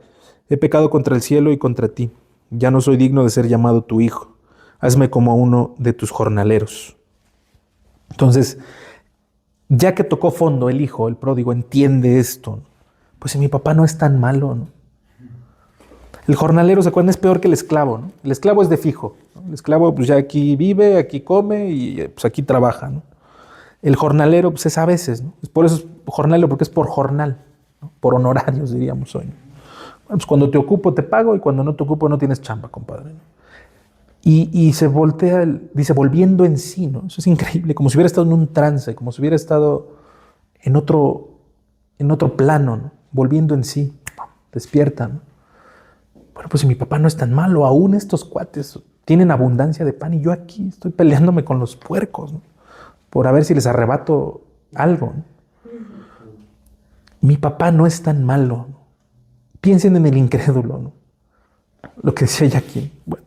he pecado contra el cielo y contra ti, ya no soy digno de ser llamado tu hijo, hazme como uno de tus jornaleros. Entonces, ya que tocó fondo el hijo, el pródigo, entiende esto, ¿no? Pues si mi papá no es tan malo, ¿no? El jornalero, ¿se acuerdan? Es peor que el esclavo, ¿no? El esclavo es de fijo, ¿no? El esclavo pues ya aquí vive, aquí come y pues aquí trabaja, ¿no? El jornalero pues es a veces, ¿no? Por eso es jornalero, porque es por jornal, ¿no? Por honorarios, diríamos hoy, ¿no? Bueno, pues cuando te ocupo te pago y cuando no te ocupo no tienes chamba, compadre, ¿no? Y se voltea, dice, volviendo en sí, ¿no? Eso es increíble, como si hubiera estado en un trance, como si hubiera estado en otro plano, ¿no? Volviendo en sí, despierta, ¿no? Bueno, pues si mi papá no es tan malo, aún estos cuates tienen abundancia de pan y yo aquí estoy peleándome con los puercos, ¿no? Por a ver si les arrebato algo, ¿no? Mi papá no es tan malo, ¿no? Piensen en el incrédulo, ¿no? Lo que decía Jackie. Bueno,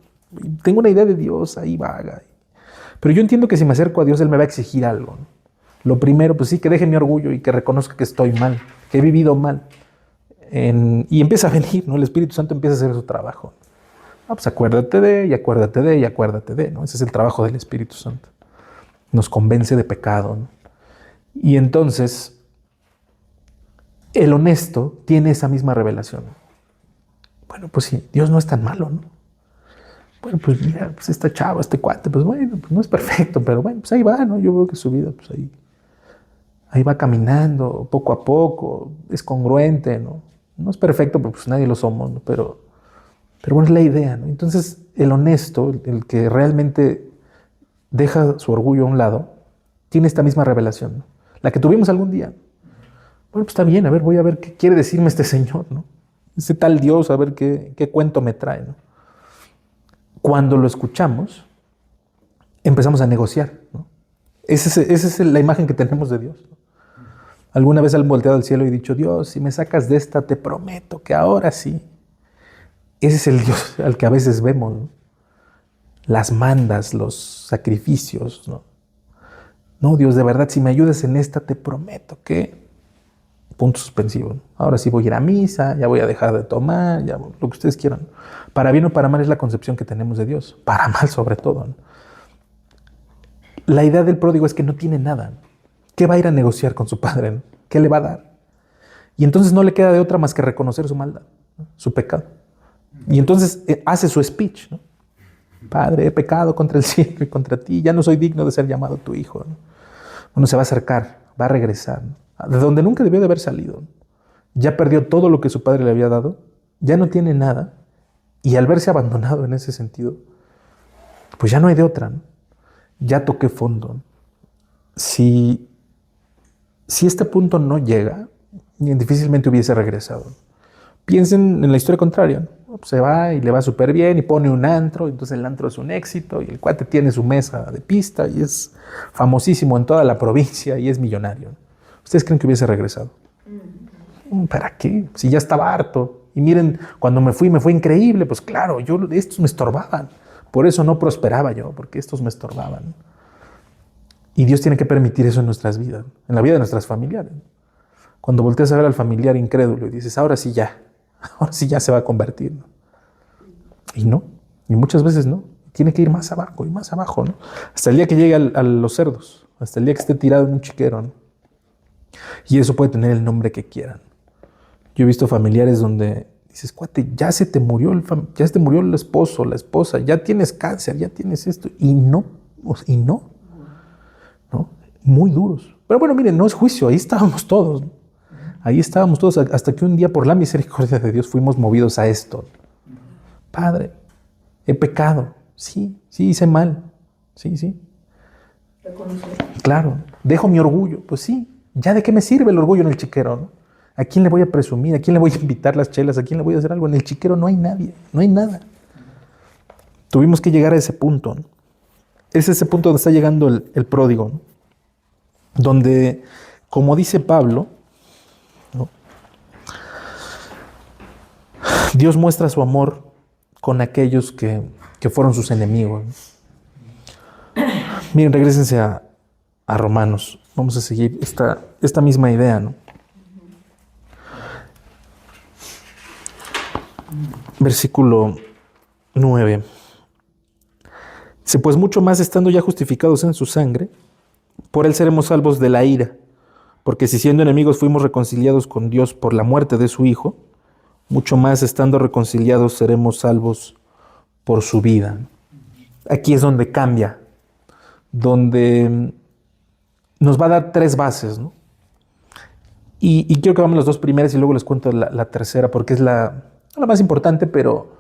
tengo una idea de Dios ahí vaga. Pero yo entiendo que si me acerco a Dios, Él me va a exigir algo, ¿no? Lo primero, pues sí, que deje mi orgullo y que reconozca que estoy mal, que he vivido mal. Y empieza a venir, ¿no? El Espíritu Santo empieza a hacer su trabajo. Ah, pues acuérdate de, y acuérdate de, y acuérdate de, ¿no? Ese es el trabajo del Espíritu Santo. Nos convence de pecado, ¿no? Y entonces, el honesto tiene esa misma revelación. Bueno, pues sí, Dios no es tan malo, ¿no? Bueno, pues mira, pues este chavo, este cuate, pues bueno, pues no es perfecto, pero bueno, pues ahí va, ¿no? Yo veo que su vida, pues ahí va caminando poco a poco, es congruente, ¿no? No es perfecto, porque pues nadie lo somos, ¿no? Pero bueno, es la idea, ¿no? Entonces, el honesto, el que realmente deja su orgullo a un lado, tiene esta misma revelación, ¿no? La que tuvimos algún día. Bueno, pues está bien, a ver, voy a ver qué quiere decirme este señor, ¿no? Ese tal Dios, a ver qué cuento me trae, ¿no? Cuando lo escuchamos, empezamos a negociar, ¿no? Esa es la imagen que tenemos de Dios, ¿no? Alguna vez han volteado al cielo y dicho, Dios, si me sacas de esta, te prometo que ahora sí. Ese es el Dios al que a veces vemos, ¿no? Las mandas, los sacrificios, ¿no? No, Dios, de verdad, si me ayudas en esta, te prometo que... Punto suspensivo, ¿no? Ahora sí voy a ir a misa, ya voy a dejar de tomar, ya lo que ustedes quieran. Para bien o para mal es la concepción que tenemos de Dios. Para mal sobre todo, ¿no? La idea del pródigo es que no tiene nada, ¿no? ¿Qué va a ir a negociar con su padre, ¿no? ¿Qué le va a dar? Y entonces no le queda de otra más que reconocer su maldad, ¿no? Su pecado. Y entonces hace su speech, ¿no? Padre, he pecado contra el cielo y contra ti, ya no soy digno de ser llamado tu hijo, ¿no? Bueno, se va a acercar, va a regresar, ¿no? De donde nunca debió de haber salido, ¿no? Ya perdió todo lo que su padre le había dado, ya no tiene nada, y al verse abandonado en ese sentido, pues ya no hay de otra, ¿no? Ya toqué fondo, ¿no? Si este punto no llega, difícilmente hubiese regresado. Piensen en la historia contraria, ¿no? Se va y le va súper bien y pone un antro, entonces el antro es un éxito y el cuate tiene su mesa de pista y es famosísimo en toda la provincia y es millonario, ¿no? ¿Ustedes creen que hubiese regresado? ¿Para qué? Si ya estaba harto. Y miren, cuando me fue increíble, pues claro, estos me estorbaban. Por eso no prosperaba yo, porque estos me estorbaban. Y Dios tiene que permitir eso en nuestras vidas, en la vida de nuestras familiares. Cuando volteas a ver al familiar incrédulo y dices, ahora sí ya se va a convertir, ¿no? Y no, y muchas veces no. Tiene que ir más abajo y más abajo, ¿no? Hasta el día que llegue a los cerdos, hasta el día que esté tirado en un chiquero, ¿no? Y eso puede tener el nombre que quieran. Yo he visto familiares donde dices, cuate, ya se te murió el esposo, la esposa, ya tienes cáncer, ya tienes esto, y no, ¿no? Muy duros. Pero bueno, miren, no es juicio, ahí estábamos todos, ¿no? Ahí estábamos todos, hasta que un día, por la misericordia de Dios, fuimos movidos a esto. Padre, he pecado, sí, hice mal, sí. Reconocer. Claro, dejo mi orgullo, pues sí, ¿ya de qué me sirve el orgullo en el chiquero, no? ¿A quién le voy a presumir? ¿A quién le voy a invitar las chelas? ¿A quién le voy a hacer algo? En el chiquero no hay nadie, no hay nada. Tuvimos que llegar a ese punto, ¿no? Es ese punto donde está llegando el pródigo, ¿no? Donde, como dice Pablo, ¿no? Dios muestra su amor con aquellos que fueron sus enemigos, ¿no? Miren, regrésense a Romanos. Vamos a seguir esta misma idea, ¿no? Versículo 9. Dice, pues mucho más estando ya justificados en su sangre, por él seremos salvos de la ira. Porque si siendo enemigos fuimos reconciliados con Dios por la muerte de su Hijo, mucho más estando reconciliados seremos salvos por su vida. Aquí es donde cambia, donde nos va a dar 3 bases, ¿no? Y quiero que vamos las 2 primeras y luego les cuento la tercera, porque es la más importante, pero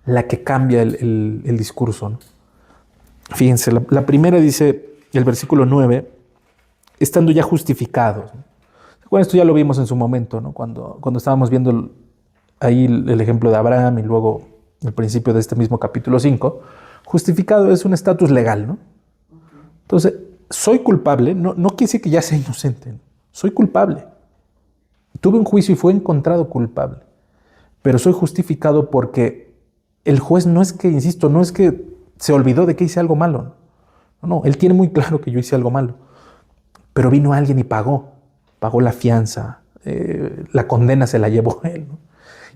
la que cambia el discurso, ¿no? Fíjense, la primera dice, el versículo 9, estando ya justificados. Bueno, esto ya lo vimos en su momento, ¿no? Cuando estábamos viendo ahí el ejemplo de Abraham y luego el principio de este mismo capítulo 5. Justificado es un estatus legal, ¿no? Entonces, soy culpable, no quiere decir que ya sea inocente, ¿no? Soy culpable. Tuve un juicio y fue encontrado culpable. Pero soy justificado porque el juez no es que se olvidó de que hice algo malo. No, él tiene muy claro que yo hice algo malo. Pero vino alguien y pagó la fianza, la condena se la llevó él, ¿no?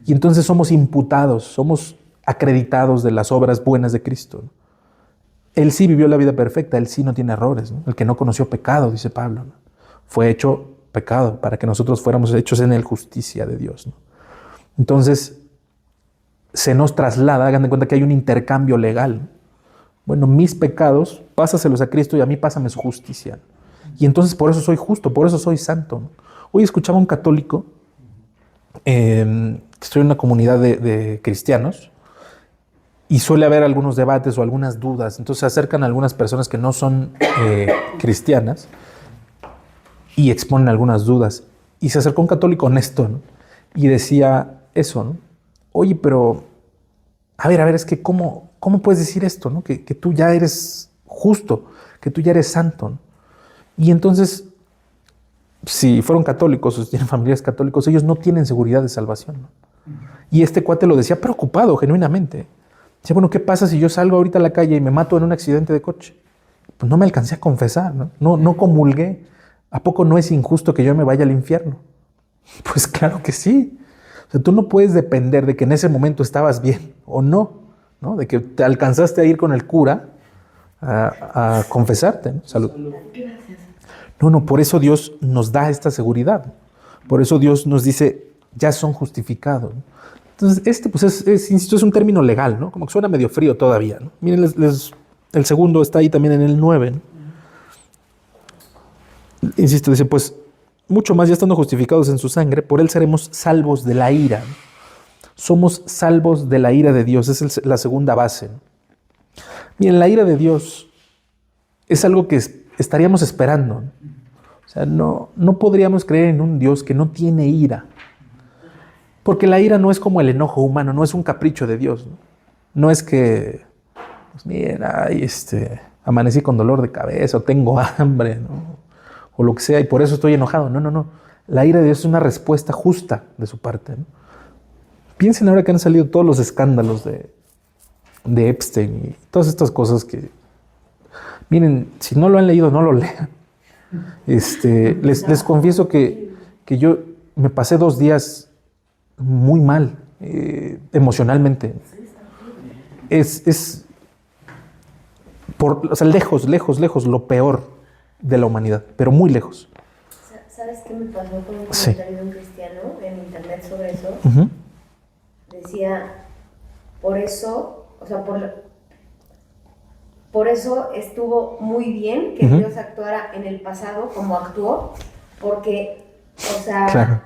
Y entonces somos imputados, somos acreditados de las obras buenas de Cristo, ¿no? Él sí vivió la vida perfecta, él sí no tiene errores, ¿no? El que no conoció pecado, dice Pablo, ¿no? Fue hecho pecado para que nosotros fuéramos hechos en él justicia de Dios, ¿no? Entonces, se nos traslada, hagan de cuenta que hay un intercambio legal, ¿no? Bueno, mis pecados, pásaselos a Cristo y a mí pásame su justicia. Y entonces por eso soy justo, por eso soy santo, ¿no? Hoy escuchaba a un católico, estoy en una comunidad de cristianos, y suele haber algunos debates o algunas dudas. Entonces se acercan a algunas personas que no son cristianas y exponen algunas dudas. Y se acercó un católico honesto, ¿no? Y decía eso, ¿no? Oye, pero, a ver, es que ¿cómo puedes decir esto, ¿no? Que tú ya eres justo, que tú ya eres santo, ¿no? Y entonces, si fueron católicos o si tienen familiares católicos, ellos no tienen seguridad de salvación, ¿no? Y este cuate lo decía preocupado, genuinamente. Decía, bueno, ¿qué pasa si yo salgo ahorita a la calle y me mato en un accidente de coche? Pues no me alcancé a confesar, ¿no? No comulgué. ¿A poco no es injusto que yo me vaya al infierno? Pues claro que sí. O sea, tú no puedes depender de que en ese momento estabas bien o no, ¿no? De que te alcanzaste a ir con el cura a confesarte, ¿no? Salud. No, por eso Dios nos da esta seguridad. Por eso Dios nos dice, ya son justificados, ¿no? Entonces, pues insisto, es un término legal, ¿no? Como que suena medio frío todavía, ¿no? Miren, el segundo está ahí también en el 9, ¿no? Insisto, dice, pues, mucho más ya estando justificados en su sangre, por él seremos salvos de la ira, ¿no? Somos salvos de la ira de Dios, es la segunda base, ¿no? Miren, la ira de Dios es algo que estaríamos esperando, ¿no? O sea, no podríamos creer en un Dios que no tiene ira. Porque la ira no es como el enojo humano, no es un capricho de Dios, ¿no? No es que, pues mira, amanecí con dolor de cabeza o tengo hambre, ¿no? O lo que sea, y por eso estoy enojado. No. La ira de Dios es una respuesta justa de su parte, ¿no? Piensen ahora que han salido todos los escándalos de Epstein y todas estas cosas que, miren, si no lo han leído, no lo lean. Les confieso que yo me pasé 2 días muy mal emocionalmente. O sea, lejos, lo peor de la humanidad, pero muy lejos. ¿Sabes qué me pasó con un Sí. comentario de un cristiano en internet sobre eso? Ujú. Decía, por eso, o sea, por eso estuvo muy bien que Ujú. Dios actuara en el pasado como actuó, porque, o sea, Claro.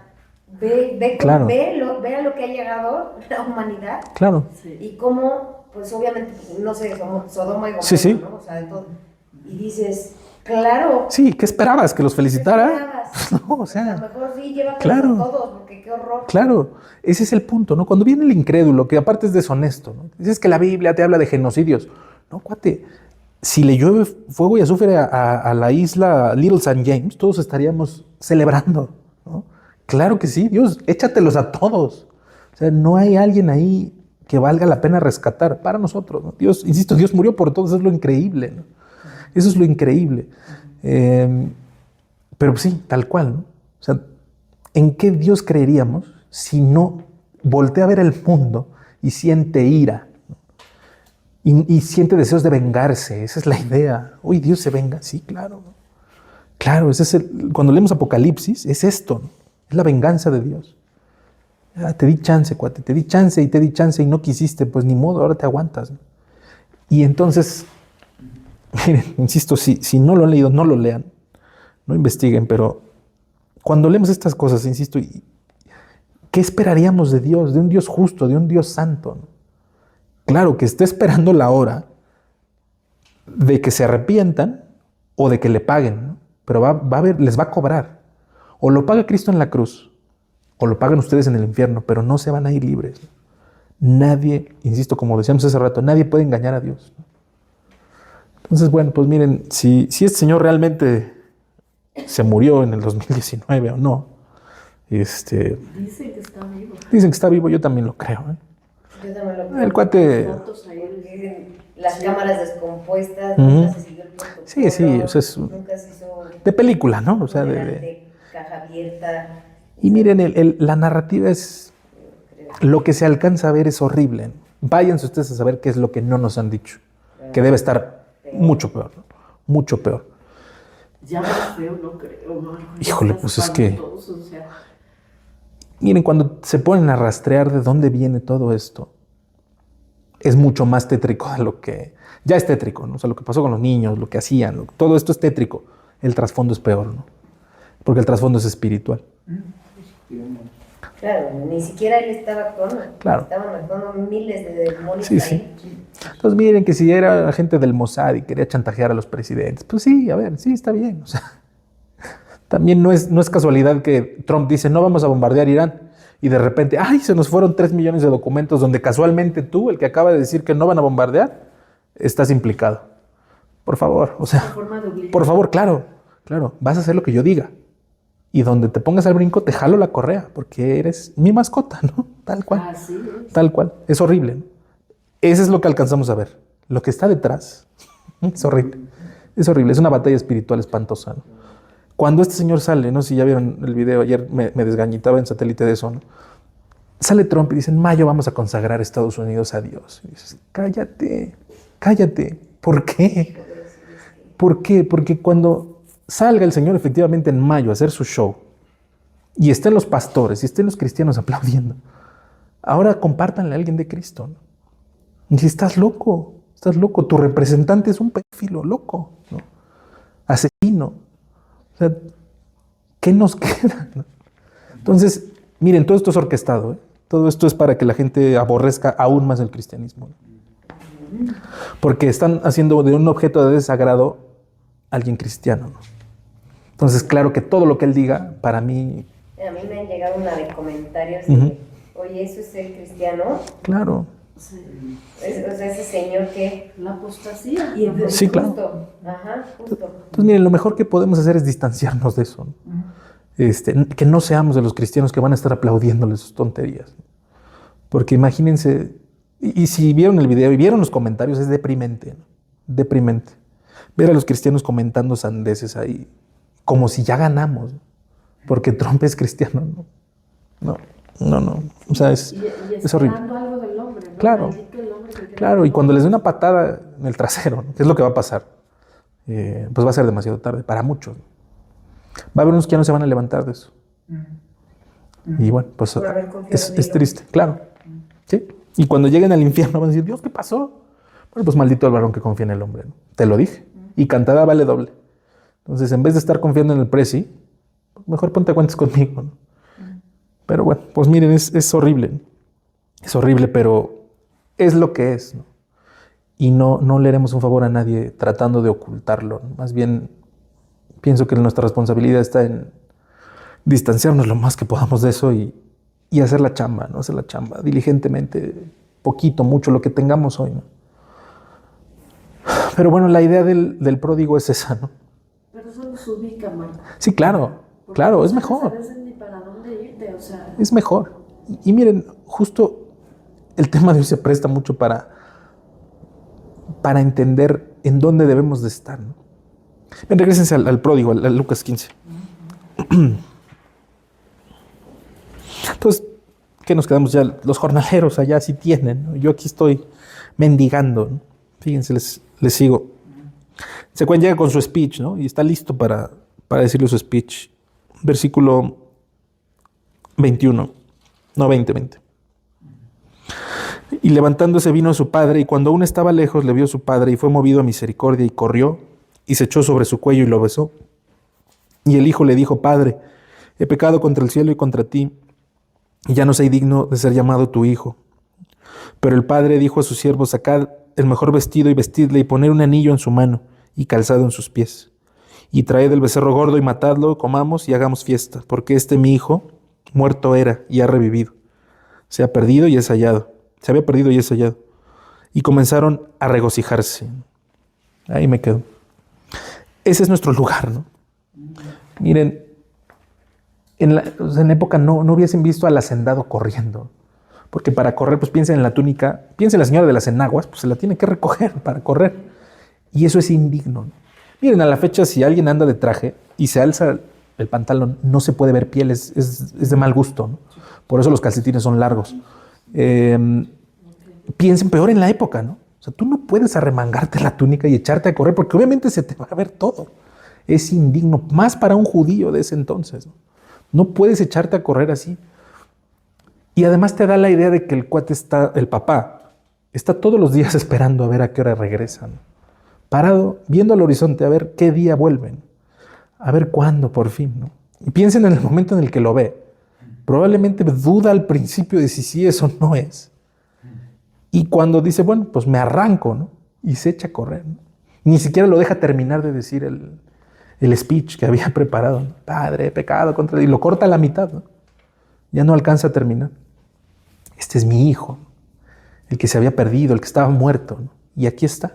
Claro. ve a lo que ha llegado la humanidad Claro. Sí. y cómo, pues obviamente, no sé, somos Sodoma y Gomorra, Sí, sí. ¿no? O sea, de todo. Y dices, claro. Sí, ¿qué esperabas? ¿Que los felicitara? ¿Qué esperabas? No, o A sea, lo mejor sí, llévatelos claro. a todos, porque qué horror. claro, ese es el punto, ¿no? Cuando viene el incrédulo, que aparte es deshonesto, ¿no? Dices que la Biblia te habla de genocidios. No, cuate, si le llueve fuego y azufre a la isla Little St. James, todos estaríamos celebrando, ¿no? Claro que sí, Dios, échatelos a todos. O sea, no hay alguien ahí que valga la pena rescatar para nosotros, ¿no? Dios, insisto, Dios murió por todos, eso es lo increíble, ¿no? Eso es lo increíble. Pero sí, tal cual, ¿no? O sea, ¿en qué Dios creeríamos si no voltea a ver el mundo y siente ira? Y siente deseos de vengarse. Esa es la idea. Uy, Dios se venga. Sí, claro. Claro, cuando leemos Apocalipsis, es esto, ¿no? Es la venganza de Dios. Te di chance, cuate, te di chance y no quisiste, pues ni modo, ahora te aguantas, ¿no? Y entonces, miren, insisto, si no lo han leído, no lo lean, no investiguen, pero cuando leemos estas cosas, insisto, ¿qué esperaríamos de Dios? De un Dios justo, de un Dios santo, ¿no? Claro, que esté esperando la hora de que se arrepientan o de que le paguen, ¿no? Pero va a ver, les va a cobrar. O lo paga Cristo en la cruz, o lo pagan ustedes en el infierno, pero no se van a ir libres, ¿no? Nadie, insisto, como decíamos hace rato, nadie puede engañar a Dios, ¿no? Entonces, bueno, pues miren, si este Señor realmente se murió en el 2019 o no, Dicen que está vivo. dicen que está vivo, yo también lo creo, ¿eh? Yo también lo creo. El cuate, Fotos ahí. Dicen las cámaras descompuestas, Ujú. nunca se siguió el protocolo. Sí, sí, o sea, nunca se hizo de película, ¿no? O sea, de caja abierta. Y miren, la narrativa es, lo que se alcanza a ver es horrible, ¿no? Váyanse ustedes a saber qué es lo que no nos han dicho, que debe estar mucho peor, ¿no? Mucho peor. Ya más feo, no creo. ¿No? Híjole, Está pues es que- espantoso, o sea, Miren, cuando se ponen a rastrear de dónde viene todo esto, es mucho más tétrico de lo que... Ya es tétrico, ¿no? O sea, lo que pasó con los niños, lo que hacían, todo esto es tétrico. El trasfondo es peor, ¿no? Porque el trasfondo es espiritual. Claro, ni siquiera él estaba actuando. Claro. Estaban actuando miles de demonios Sí, sí. ahí. Entonces, miren que si era agente del Mossad y quería chantajear a los presidentes, pues sí, a ver, sí, está bien. O sea, también no es casualidad que Trump dice, no vamos a bombardear Irán, y de repente, ¡ay! Se nos fueron 3 millones de documentos donde casualmente tú, el que acaba de decir que no van a bombardear, estás implicado. Por favor, o sea, una forma de obligar. por favor, claro, vas a hacer lo que yo diga. Y donde te pongas al brinco, te jalo la correa, porque eres mi mascota, ¿no? Tal cual. Así es. Tal cual. Es horrible, ¿no? Eso es lo que alcanzamos a ver. Lo que está detrás es horrible. Es horrible. Es una batalla espiritual espantosa, ¿no? Cuando este señor sale, no sé si ya vieron el video, ayer me desgañitaba en satélite de eso, ¿no? Sale Trump y dice, en mayo vamos a consagrar Estados Unidos a Dios. Y dices, cállate. ¿Por qué? ¿Por qué? Porque cuando salga el señor efectivamente en mayo a hacer su show y estén los pastores y estén los cristianos aplaudiendo, ahora compártanle a alguien de Cristo, ¿no? Y si estás loco, tu representante es un pedófilo, loco, ¿no? Asesino. O sea, ¿qué nos queda, no? Entonces, miren, todo esto es orquestado, ¿eh? Todo esto es para que la gente aborrezca aún más el cristianismo, ¿no? Porque están haciendo de un objeto de desagrado a alguien cristiano, ¿no? Entonces, claro que todo lo que él diga, para mí, A mí me han llegado una de comentarios Ujú. de, oye, ¿eso es ser cristiano? claro, Sí. O sea, ese señor que... La apostasía. Y entonces, Sí, claro. Justo, ajá, justo. entonces miren, lo mejor que podemos hacer es distanciarnos de eso, ¿no? Que no seamos de los cristianos que van a estar aplaudiéndole sus tonterías, ¿no? Porque imagínense, Y si vieron el video y vieron los comentarios, es deprimente, ¿no? Deprimente. Ver a los cristianos comentando sandeces ahí, como si ya ganamos, ¿no? Porque Trump es cristiano, ¿no? No. O sea, es horrible. Esperando algo del hombre, ¿no? Claro. Maldito el hombre que crea Claro, y todo. cuando les dé una patada en el trasero, ¿no? ¿Qué es lo que va a pasar? Pues va a ser demasiado tarde para muchos, ¿no? Va a haber unos que ya no se van a levantar de eso. Y bueno, pues Por haber confiado en es él. triste, claro. ¿Sí? Y cuando lleguen al infierno van a decir, Dios, ¿qué pasó? Bueno, pues maldito el varón que confía en el hombre, ¿no? Te lo dije. Y cantada vale doble. Entonces, en vez de estar confiando en el presi, mejor ponte a cuentas conmigo, ¿no? Pero bueno, pues miren, es horrible, ¿no? Es horrible, pero es lo que es, ¿no? Y no le haremos un favor a nadie tratando de ocultarlo, ¿no? Más bien, pienso que nuestra responsabilidad está en distanciarnos lo más que podamos de eso y hacer la chamba, ¿no? Hacer la chamba diligentemente, poquito, mucho, lo que tengamos hoy, ¿no? Pero bueno, la idea del pródigo es esa, ¿no? Pero eso nos ubica, Marco. Sí, claro, Porque claro, no es sabes mejor. a veces ni para dónde irte, o sea. Es mejor. Y miren, justo el tema de hoy se presta mucho para entender en dónde debemos de estar, ¿no? Ven, regrésense al pródigo, al Lucas 15. Entonces, ¿qué nos quedamos ya? Los jornaleros allá sí tienen, ¿no? Yo aquí estoy mendigando, ¿no? Fíjense, les sigo. Se cuenta, llega con su speech, ¿no? Y está listo para decirle su speech. Versículo 21. No, 20. Y levantándose vino a su padre, y cuando aún estaba lejos le vio su padre, y fue movido a misericordia, y corrió, y se echó sobre su cuello y lo besó. Y el hijo le dijo, Padre, he pecado contra el cielo y contra ti, y ya no soy digno de ser llamado tu hijo. Pero el padre dijo a sus siervos, sacad el mejor vestido y vestidle, y poner un anillo en su mano, y calzado en sus pies. Y traed el becerro gordo y matadlo, comamos y hagamos fiesta, porque mi hijo muerto era y ha revivido. Se había perdido y es hallado. Y comenzaron a regocijarse. Ahí me quedo. Ese es nuestro lugar, ¿no? Miren, en época no hubiesen visto al hacendado corriendo. Porque para correr, pues piensen en la túnica, piensen en la señora de las enaguas, pues se la tiene que recoger para correr. Y eso es indigno, ¿no? Miren, a la fecha, si alguien anda de traje y se alza el pantalón, no se puede ver piel, es de mal gusto, ¿no? Por eso los calcetines son largos. Piensen peor en la época, ¿no? O sea, tú no puedes arremangarte la túnica y echarte a correr, porque obviamente se te va a ver todo. Es indigno, más para un judío de ese entonces, ¿no? No puedes echarte a correr así. Y además te da la idea de que el papá, está todos los días esperando a ver a qué hora regresan. Parado, viendo al horizonte, a ver qué día vuelven. A ver cuándo, por fin, ¿no? Y piensen en el momento en el que lo ve. Probablemente duda al principio de si sí es o no es. Y cuando dice, bueno, pues me arranco, ¿no? Y se echa a correr, ¿no? Ni siquiera lo deja terminar de decir el speech que había preparado, ¿no? Padre, pecado contra Dios. Y lo corta a la mitad, ¿no? Ya no alcanza a terminar. Este es mi hijo, el que se había perdido, el que estaba muerto, ¿no? Y aquí está.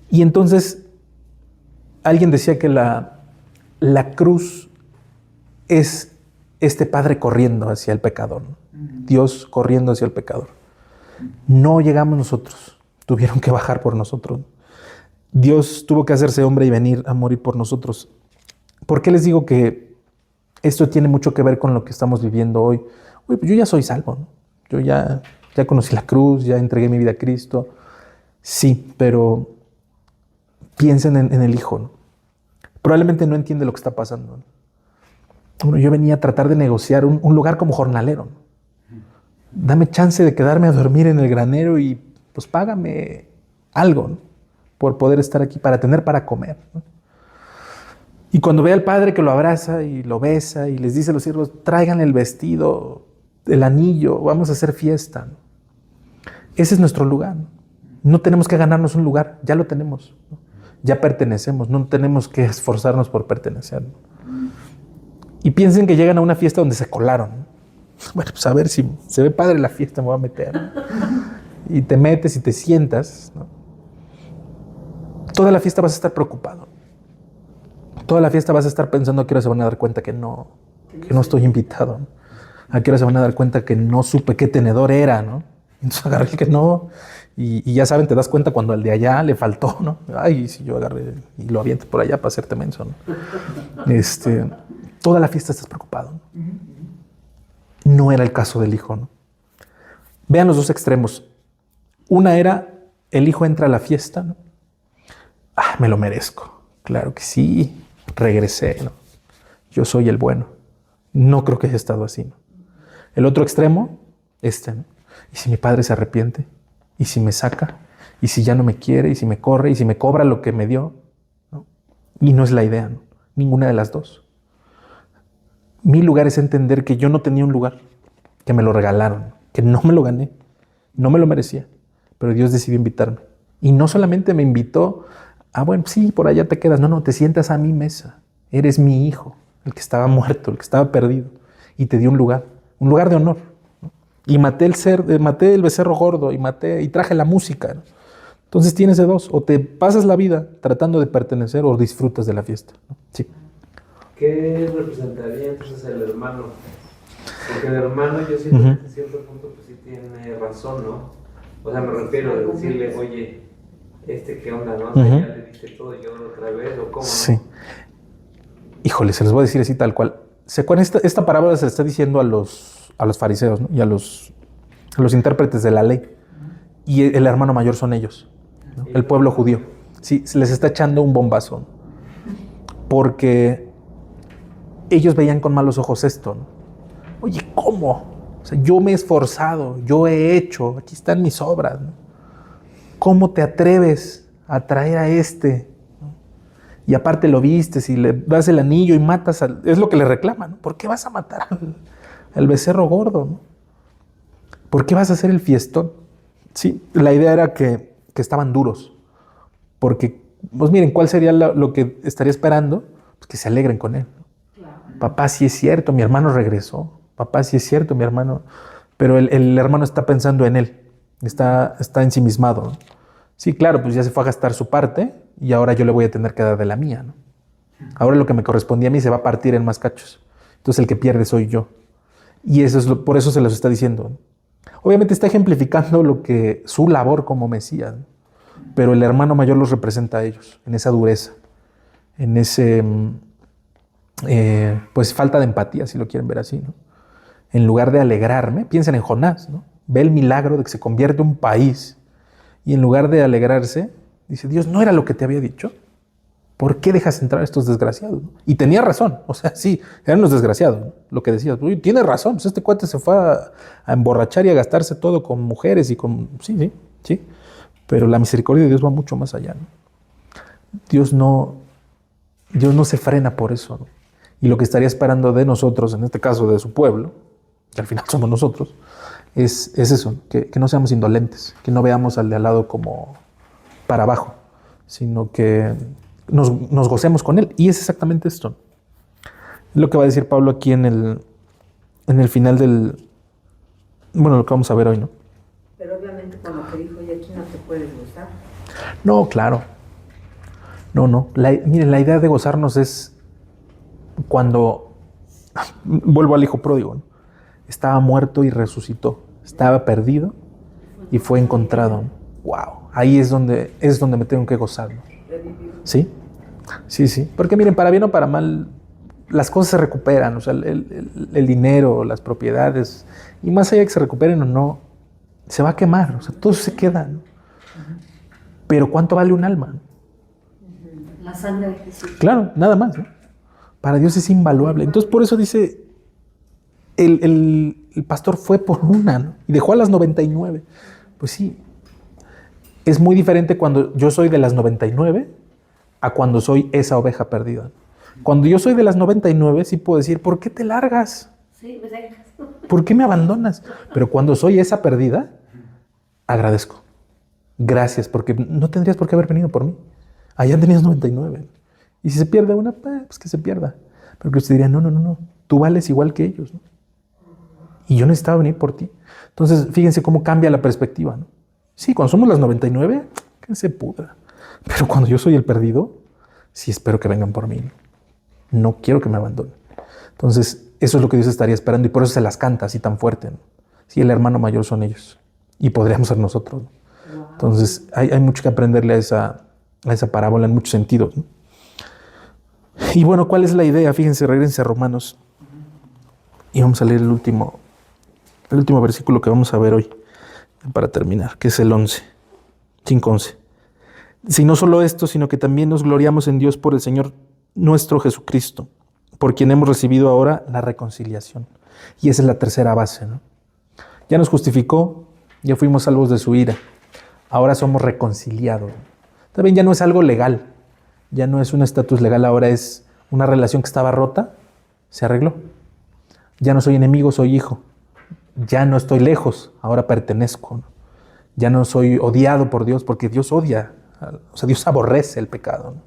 Y entonces alguien decía que la cruz es este padre corriendo hacia el pecador, ¿no? Dios corriendo hacia el pecador. No llegamos nosotros, tuvieron que bajar por nosotros. Dios tuvo que hacerse hombre y venir a morir por nosotros. ¿Por qué les digo que esto tiene mucho que ver con lo que estamos viviendo hoy? Uy, pues yo ya soy salvo, ¿no? Yo ya conocí la cruz, ya entregué mi vida a Cristo. Sí, pero piensen en el hijo, ¿no? Probablemente no entiende lo que está pasando, ¿no? Bueno, yo venía a tratar de negociar un lugar como jornalero, ¿no? Dame chance de quedarme a dormir en el granero y pues págame algo, ¿no? Por poder estar aquí, para tener para comer, ¿no? Y cuando ve al padre que lo abraza y lo besa y les dice a los siervos, traigan el vestido, el anillo, vamos a hacer fiesta, ¿no? Ese es nuestro lugar, ¿no? No tenemos que ganarnos un lugar, ya lo tenemos, ¿no? Ya pertenecemos, no tenemos que esforzarnos por pertenecer, ¿no? Y piensen que llegan a una fiesta donde se colaron, ¿no? Bueno, pues a ver si se ve padre la fiesta, me voy a meter, ¿no? Y te metes y te sientas, ¿no? Toda la fiesta vas a estar preocupado. Toda la fiesta vas a estar pensando a qué hora se van a dar cuenta que no estoy invitado, ¿no? A qué hora se van a dar cuenta que no supe qué tenedor era, ¿no? Entonces agarré el que no. Y ya saben, te das cuenta cuando al de allá le faltó, ¿no? Ay, si yo agarré y lo aviento por allá para hacerte menso, ¿no? Toda la fiesta estás preocupado, ¿no? No era el caso del hijo, ¿no? Vean los dos extremos. Una era, el hijo entra a la fiesta, ¿no? Ah, me lo merezco. Claro que sí. Regresé, ¿no? Yo soy el bueno. No creo que haya estado así, ¿no? El otro extremo, ¿no? ¿Y si mi padre se arrepiente? ¿Y si me saca? ¿Y si ya no me quiere? ¿Y si me corre? ¿Y si me cobra lo que me dio? ¿No? Y no es la idea, ¿no? Ninguna de las dos. Mi lugar es entender que yo no tenía un lugar, que me lo regalaron, que no me lo gané, no me lo merecía, pero Dios decidió invitarme. Y no solamente me invitó a, bueno, sí, por allá te quedas. No, te sientas a mi mesa. Eres mi hijo, el que estaba muerto, el que estaba perdido. Y te dio un lugar de honor. ¿No? Y maté el becerro gordo y traje la música, ¿no? Entonces tienes de dos, o te pasas la vida tratando de pertenecer o disfrutas de la fiesta, ¿no? Sí. ¿Qué representaría entonces el hermano? Porque el hermano yo siento que en cierto punto pues sí tiene razón, ¿no? O sea, me refiero a decirle, oye, ¿qué onda, no? O sea, ya le diste todo yo otra vez, ¿o cómo? Sí. ¿No? Híjole, se les voy a decir así tal cual. Esta parábola se le está diciendo a los fariseos, ¿no? Y a los intérpretes de la ley. Y el hermano mayor son ellos, ¿no? El pueblo judío. Sí, se les está echando un bombazo, ¿no? Porque ellos veían con malos ojos esto, ¿no? Oye, ¿cómo? O sea, yo me he esforzado, yo he hecho, aquí están mis obras, ¿no? ¿Cómo te atreves a traer a ¿no? Y aparte lo vistes y le das el anillo y matas es lo que le reclaman, ¿no? ¿Por qué vas a matar al becerro gordo, ¿no? ¿Por qué vas a hacer el fiestón? Sí, la idea era que estaban duros. Porque, pues miren, ¿cuál sería lo que estaría esperando? Pues que se alegren con él, ¿no? Claro. Papá, sí es cierto, mi hermano regresó. Papá, sí es cierto, mi hermano. Pero el hermano está pensando en él. Está ensimismado, ¿no? Sí, claro, pues ya se fue a gastar su parte y ahora yo le voy a tener que dar de la mía, ¿no? Ahora lo que me correspondía a mí se va a partir en más cachos. Entonces el que pierde soy yo. Y por eso se los está diciendo, ¿no? Obviamente está ejemplificando su labor como Mesías, ¿no? Pero el hermano mayor los representa a ellos, en esa dureza, en ese, pues falta de empatía, si lo quieren ver así, ¿no? En lugar de alegrarme, piensen en Jonás, ¿no? Ve el milagro de que se convierte un país y en lugar de alegrarse, dice, Dios, ¿no era lo que te había dicho? ¿Por qué dejas entrar a estos desgraciados? ¿No? Y tenía razón, o sea, sí, eran los desgraciados, ¿no? Lo que decías, tiene razón, pues este cuate se fue a emborrachar y a gastarse todo con mujeres y con... Sí, pero la misericordia de Dios va mucho más allá, ¿no? Dios no se frena por eso, ¿no? Y lo que estaría esperando de nosotros, en este caso de su pueblo, que al final somos nosotros, es eso, que no seamos indolentes, que no veamos al de al lado como para abajo, sino que nos gocemos con él. Y es exactamente esto. Es lo que va a decir Pablo aquí en el final lo que vamos a ver hoy, ¿no? Pero obviamente con lo que dijo, y aquí no te puedes gozar. No, claro. No. Miren, la idea de gozarnos es cuando, vuelvo al hijo pródigo, ¿no? Estaba muerto y resucitó. Estaba perdido y fue encontrado. Wow. Ahí es donde me tengo que gozar, ¿no? ¿Sí? Sí. Porque miren, para bien o para mal, las cosas se recuperan. O sea, el dinero, las propiedades, y más allá de que se recuperen o no, se va a quemar. O sea, todo se queda, ¿no? Pero ¿cuánto vale un alma? La sangre de Jesús. Claro, nada más, ¿no? Para Dios es invaluable. Entonces, por eso dice, el pastor fue por una, ¿no? Y dejó a las 99. Pues sí, es muy diferente cuando yo soy de las 99 a cuando soy esa oveja perdida. Cuando yo soy de las 99, sí puedo decir, ¿por qué te largas? Sí, me dejas. ¿Por qué me abandonas? Pero cuando soy esa perdida, agradezco. Gracias, porque no tendrías por qué haber venido por mí. Allá tenías 99. Y si se pierde una, pues que se pierda. Pero que usted diría, no. Tú vales igual que ellos, ¿no? Y yo necesitaba venir por ti. Entonces, fíjense cómo cambia la perspectiva, ¿no? Sí, cuando somos las 99, que se pudra. Pero cuando yo soy el perdido, sí espero que vengan por mí. No quiero que me abandonen. Entonces, eso es lo que Dios estaría esperando y por eso se las canta así tan fuerte, ¿no? Sí, el hermano mayor son ellos. y podríamos ser nosotros. Wow. Entonces hay mucho que aprenderle a esa parábola en muchos sentidos, ¿no? Y bueno, ¿cuál es la idea? Fíjense, regresense a Romanos y vamos a leer el último versículo que vamos a ver hoy para terminar, que es el 11, 5:11. Si no solo esto, sino que también nos gloriamos en Dios por el Señor nuestro Jesucristo, por quien hemos recibido ahora la reconciliación. Y esa es la tercera base, ¿no? Ya nos justificó, ya fuimos salvos de su ira, ahora somos reconciliados. También ya no es algo legal, ya no es un estatus legal, ahora es una relación que estaba rota, se arregló. Ya no soy enemigo, soy hijo. Ya no estoy lejos, ahora pertenezco, ¿no? Ya no soy odiado por Dios, porque Dios odia, o sea, Dios aborrece el pecado, ¿no?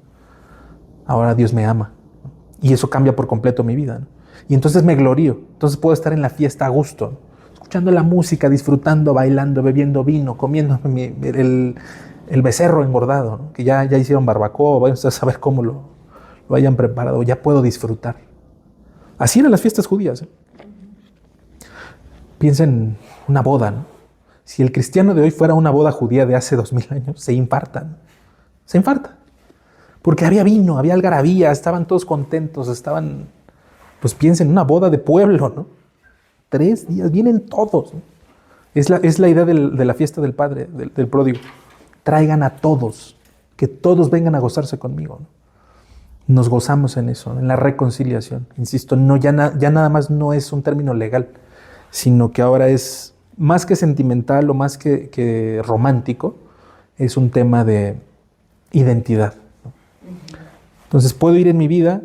Ahora Dios me ama, ¿no? Y eso cambia por completo mi vida, ¿no? Y entonces me glorío, entonces puedo estar en la fiesta a gusto, ¿no? Escuchando la música, disfrutando, bailando, bebiendo vino, comiendo el becerro engordado, ¿no? Que ya hicieron barbacoa, vayan a saber cómo lo hayan preparado, ya puedo disfrutar. Así eran las fiestas judías, ¿eh? Piensa en una boda, ¿no? Si el cristiano de hoy fuera una boda judía de hace 2000 años, se infartan. Se infarta. Porque había vino, había algarabía, estaban todos contentos, pues piensa en una boda de pueblo, ¿no? 3 días, vienen todos, ¿no? Es la idea de la fiesta del Padre, del pródigo. Traigan a todos, que todos vengan a gozarse conmigo, ¿no? Nos gozamos en eso, en la reconciliación. Insisto, ya nada más no es un término legal, sino que ahora es más que sentimental o más que romántico, es un tema de identidad, ¿no? Entonces puedo ir en mi vida,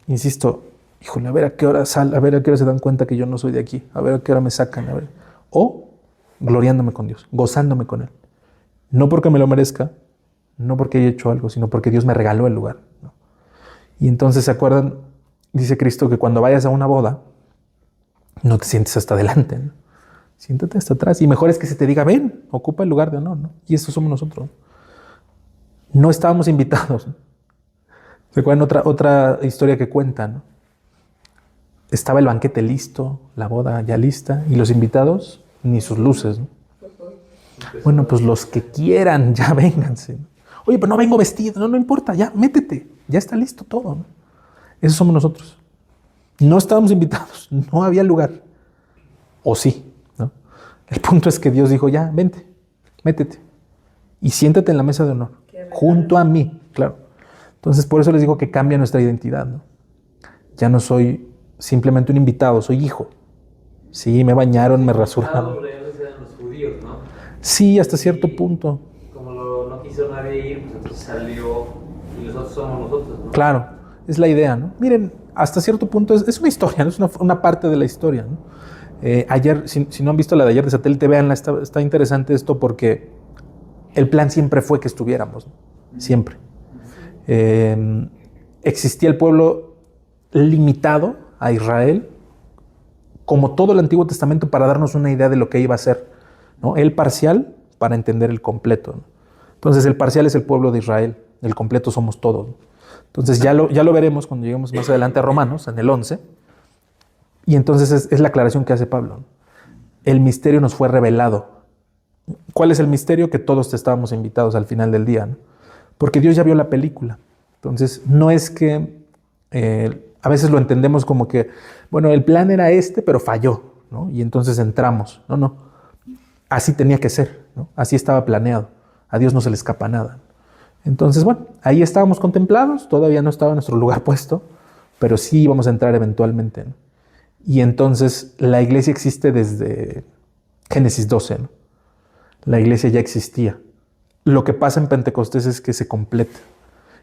insisto, híjole, a ver a qué hora se dan cuenta que yo no soy de aquí, a ver a qué hora me sacan, o gloriándome con Dios, gozándome con Él. No porque me lo merezca, no porque haya hecho algo, sino porque Dios me regaló el lugar, ¿no? Y entonces, ¿se acuerdan? Dice Cristo que cuando vayas a una boda, no te sientes hasta adelante, ¿no? Siéntate hasta atrás. Y mejor es que se te diga, ven, ocupa el lugar de honor, ¿no? Y eso somos nosotros. No estábamos invitados, ¿no? ¿Recuerdan otra historia que cuentan, ¿no? Estaba el banquete listo, la boda ya lista, y los invitados, ni sus luces, ¿no? Bueno, pues los que quieran, ya vénganse, ¿no? Oye, pero no vengo vestido, no importa, ya, métete, ya está listo todo, ¿no? Eso somos nosotros. No estábamos invitados, no había lugar. O sí, ¿no? El punto es que Dios dijo, ya, vente, métete. Y siéntate en la mesa de honor, junto a mí, claro. Entonces, por eso les digo que cambia nuestra identidad, ¿no? Ya no soy simplemente un invitado, soy hijo. Sí, me bañaron, me rasuraron. Los reales eran los judíos, ¿no? Sí, hasta cierto punto. Como no quiso nadie ir, pues entonces salió y nosotros somos nosotros, ¿no? Claro, es la idea, ¿no? Miren, hasta cierto punto es una historia, ¿no? Es una parte de la historia, ¿no? Ayer, si no han visto la de ayer de Satélite, véanla, está interesante esto porque el plan siempre fue que estuviéramos, ¿no? Siempre. Existía el pueblo limitado a Israel, como todo el Antiguo Testamento, para darnos una idea de lo que iba a ser, ¿no? El parcial para entender el completo, ¿no? Entonces el parcial es el pueblo de Israel, el completo somos todos, ¿no? Entonces ya lo veremos cuando lleguemos más adelante a Romanos, en el 11, y entonces es la aclaración que hace Pablo, ¿no? El misterio nos fue revelado. ¿Cuál es el misterio? Que todos estábamos invitados al final del día, ¿no? Porque Dios ya vio la película. Entonces no es que a veces lo entendemos como que, bueno, el plan era pero falló, ¿no? Y entonces entramos. No. Así tenía que ser, ¿no? Así estaba planeado. A Dios no se le escapa nada. Entonces, bueno, ahí estábamos contemplados, todavía no estaba nuestro lugar puesto, pero sí íbamos a entrar eventualmente, ¿no? Y entonces la iglesia existe desde Génesis 12, ¿no? La iglesia ya existía. Lo que pasa en Pentecostés es que se completa.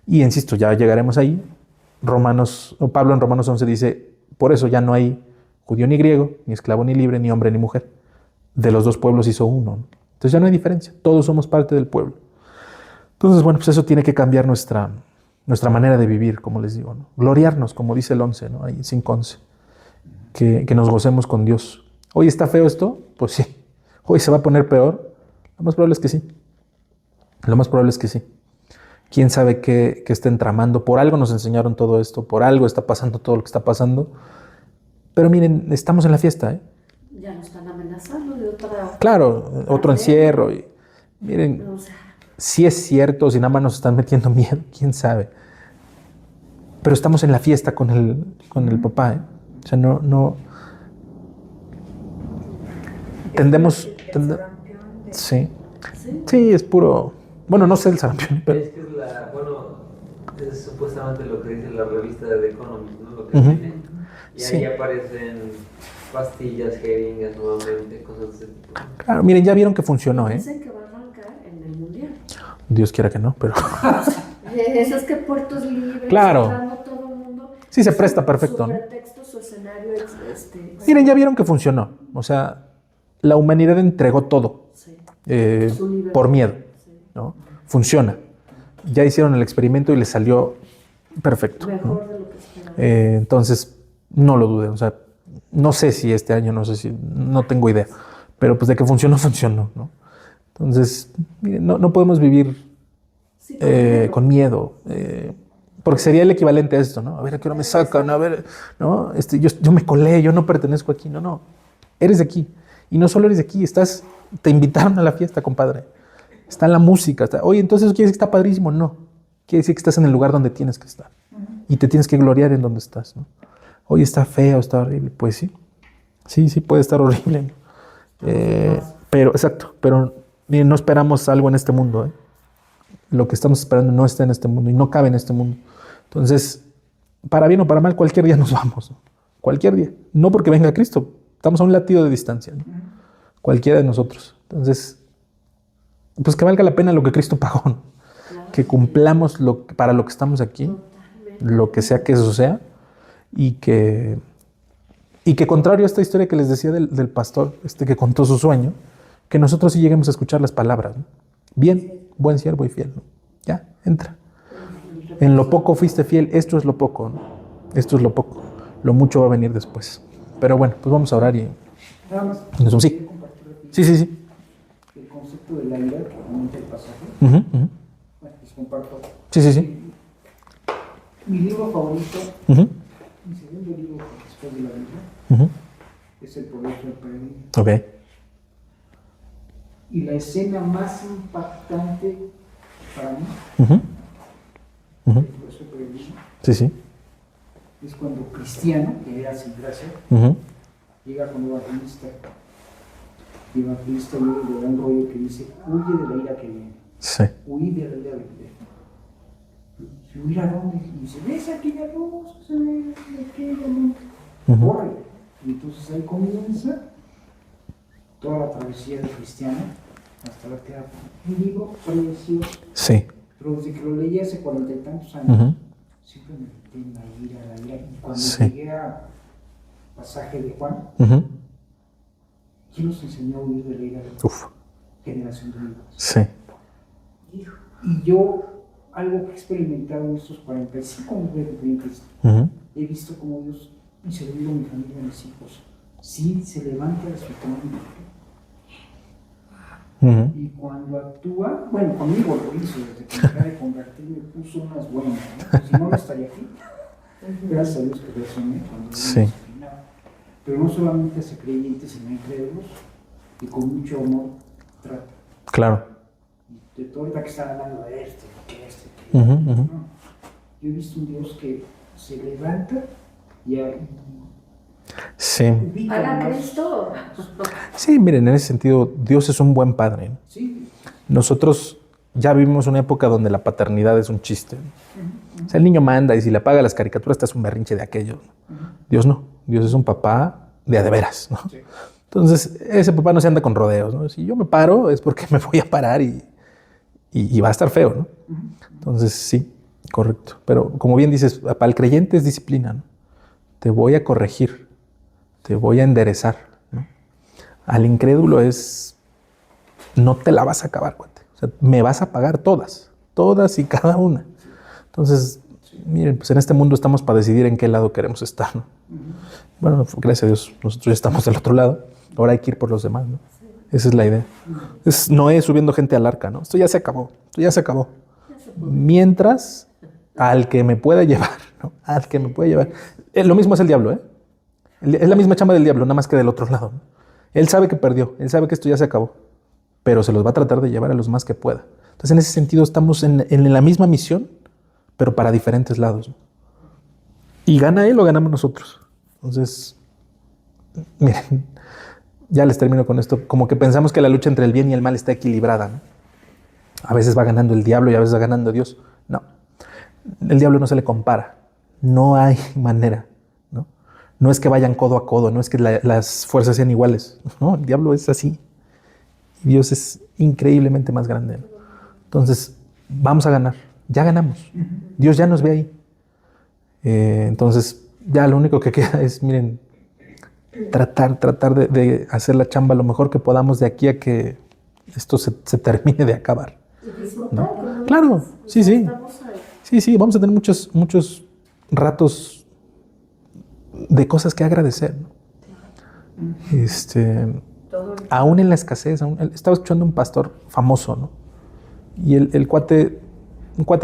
Y insisto, ya llegaremos ahí. Pablo en Romanos 11 dice, por eso ya no hay judío ni griego, ni esclavo ni libre, ni hombre ni mujer. De los dos pueblos hizo uno, ¿no? Entonces ya no hay diferencia, todos somos parte del pueblo. Entonces, bueno, pues eso tiene que cambiar nuestra manera de vivir, como les digo, ¿no? Gloriarnos, como dice el 11, ¿no? Ahí 5:11. Que nos gocemos con Dios. ¿Hoy está feo esto? Pues sí. ¿Hoy se va a poner peor? Lo más probable es que sí. Lo más probable es que sí. ¿Quién sabe qué estén tramando? Por algo nos enseñaron todo esto, por algo está pasando todo lo que está pasando. Pero miren, estamos en la fiesta, ¿eh? ya lo están amenazando de otra... Claro, otro encierro. Y, miren, O sea, si es cierto, si nada más nos están metiendo miedo, quién sabe. Pero estamos en la fiesta con el papá, ¿eh? O sea, no tendemos... Sí. sí. Sí, es puro... Bueno, no sé el sarampión, pero... Es que es es supuestamente lo que dice la revista de The Economist, ¿no? Lo que Ujú. tiene. Y Sí. ahí aparecen pastillas, jeringas nuevamente, cosas de ese tipo. Claro, miren, ya vieron que funcionó, ¿eh? Dicen que va a arrancar en el Mundial. Dios quiera que no, pero... Eso es que puertos libres, Claro. entrando todo el mundo. Sí, se presta perfecto, Su ¿no? pretexto, su escenario es Miren, ya vieron que funcionó. O sea, la humanidad entregó todo sí. eh, Su libertad. por miedo, Sí. ¿no? Funciona. Ya hicieron el experimento y les salió perfecto, ¿no? Mejor de lo que esperaba. Entonces, no lo duden. O sea, no sé si este año, no tengo idea. Pero pues de que funcionó, funcionó, ¿no? Entonces, miren, no podemos vivir Sí, con miedo. Porque sería el equivalente a esto, ¿no? A ver, ¿a qué hora me sacan? A ver, ¿no? Yo me colé, yo no pertenezco aquí. No. Eres de aquí. Y no solo eres de aquí, te invitaron a la fiesta, compadre. Está la música. Oye, entonces ¿eso quiere decir que está padrísimo? No. Quiere decir que estás en el lugar donde tienes que estar. Y te tienes que gloriar en donde estás, ¿no? Oye, está feo, está horrible. Pues sí. Sí, puede estar horrible, ¿no? Pero miren, no esperamos algo en este mundo, ¿eh? Lo que estamos esperando no está en este mundo y no cabe en este mundo. Entonces, para bien o para mal, cualquier día nos vamos, ¿no? Cualquier día. No porque venga Cristo, estamos a un latido de distancia, ¿no? Cualquiera de nosotros. Entonces, pues que valga la pena lo que Cristo pagó, ¿no? Claro. Que cumplamos para lo que estamos aquí, Totalmente. lo que sea que eso sea, y que contrario a esta historia que les decía del pastor que contó su sueño, que nosotros sí lleguemos a escuchar las palabras, ¿no? Bien, buen siervo y fiel, ¿no? Ya, entra. En lo poco fuiste fiel, esto es lo poco, ¿no? Esto es lo poco. Lo mucho va a venir después. Pero bueno, pues vamos a orar y... Nada más. Sí. Quería compartir aquí Sí. el concepto de la ira que comenta el pasaje. Ujú. Bueno, les comparto. Sí. Mi libro favorito, Ujú. mi segundo libro después de la Biblia, Ujú. es El Provecho del Peregrino. Ok. Y la escena más impactante para mí, Ujú. Ujú. del Provecho del Peregrino, Sí. es cuando Cristiano, que era sin gracia, Ujú. llega con el evangelista. Y el evangelista luego le da un rollo que dice: huye de la ira que viene. Sí. Huir de la ira que viene. ¿Y huir a dónde? Y dice: ves aquella luz, se ve aquella luz. Ujú. Corre. Y entonces ahí comienza toda la travesía del cristiano hasta la tierra. Un libro precioso. Sí. Pero desde que lo leí hace 40 y tantos años, Ujú. siempre me metí en la ira. Y cuando Sí. llegué al pasaje de Juan, Ujú. ¿quién nos enseñó a huir de la ira de la Uf. generación de Dios? Sí. Y yo, algo que he experimentado en estos 45 años de creyentes, Ujú. he visto cómo Dios, y se lo digo a mi familia, a mis hijos, sí se levanta de su trono. Ujú. Y cuando actúa, bueno, conmigo lo hizo, desde que me acaba de convertir, me puso unas buenas, ¿no? Si no, no estaría aquí. Gracias a Dios que reaccioné cuando yo Sí. me disciplinaba. Pero no solamente hacia creyentes, sino a incrédulos, y con mucho amor trato. Claro. De todo ahorita que están hablando de esto, que esto, Ujú, ujú. no. Yo he visto un Dios que se levanta y Sí. ubica Haga más. Cristo. Sí, miren, en ese sentido, Dios es un buen padre, ¿no? Sí, Nosotros ya vivimos una época donde la paternidad es un chiste, ¿no? O sea, el niño manda y si le apaga las caricaturas, estás un berrinche de aquello, ¿no? Dios no. Dios es un papá de veras, ¿no? sí. Entonces, ese papá no se anda con rodeos, ¿no? Si yo me paro es porque me voy a parar y va a estar feo, ¿no? Entonces, sí, correcto. Pero como bien dices, para el creyente es disciplina, ¿no? Te voy a corregir, te voy a enderezar, ¿no? Al incrédulo es, no te la vas a acabar, cuate. O sea, me vas a pagar todas y cada una. Entonces, miren, pues en este mundo estamos para decidir en qué lado queremos estar, ¿no? Bueno, gracias a Dios, nosotros ya estamos del otro lado. Ahora hay que ir por los demás, ¿no? Esa es la idea. Es Noé subiendo gente al arca, ¿no? Esto ya se acabó, Mientras, al que me pueda llevar, ¿no? Al que me pueda llevar. Lo mismo es el diablo, ¿eh? Es la misma chamba del diablo, nada más que del otro lado, ¿no? Él sabe que perdió, él sabe que esto ya se acabó, pero se los va a tratar de llevar a los más que pueda. Entonces, en ese sentido, estamos en la misma misión, pero para diferentes lados, ¿no? Y gana él o ganamos nosotros. Entonces, miren, ya les termino con esto. Como que pensamos que la lucha entre el bien y el mal está equilibrada, ¿no? A veces va ganando el diablo y a veces va ganando Dios. No, el diablo no se le compara. No hay manera, ¿no? No es que vayan codo a codo, no es que las fuerzas sean iguales. No, el diablo es así. Y Dios es increíblemente más grande, ¿no? Entonces, vamos a ganar. Ya ganamos. Dios ya nos ve ahí. Entonces, ya lo único que queda es, miren, tratar de hacer la chamba lo mejor que podamos de aquí a que esto se termine de acabar, ¿no? Claro, sí. Sí, vamos a tener muchos ratos de cosas que agradecer, ¿no? Aún en la escasez, estaba escuchando un pastor famoso, ¿no? Y un cuate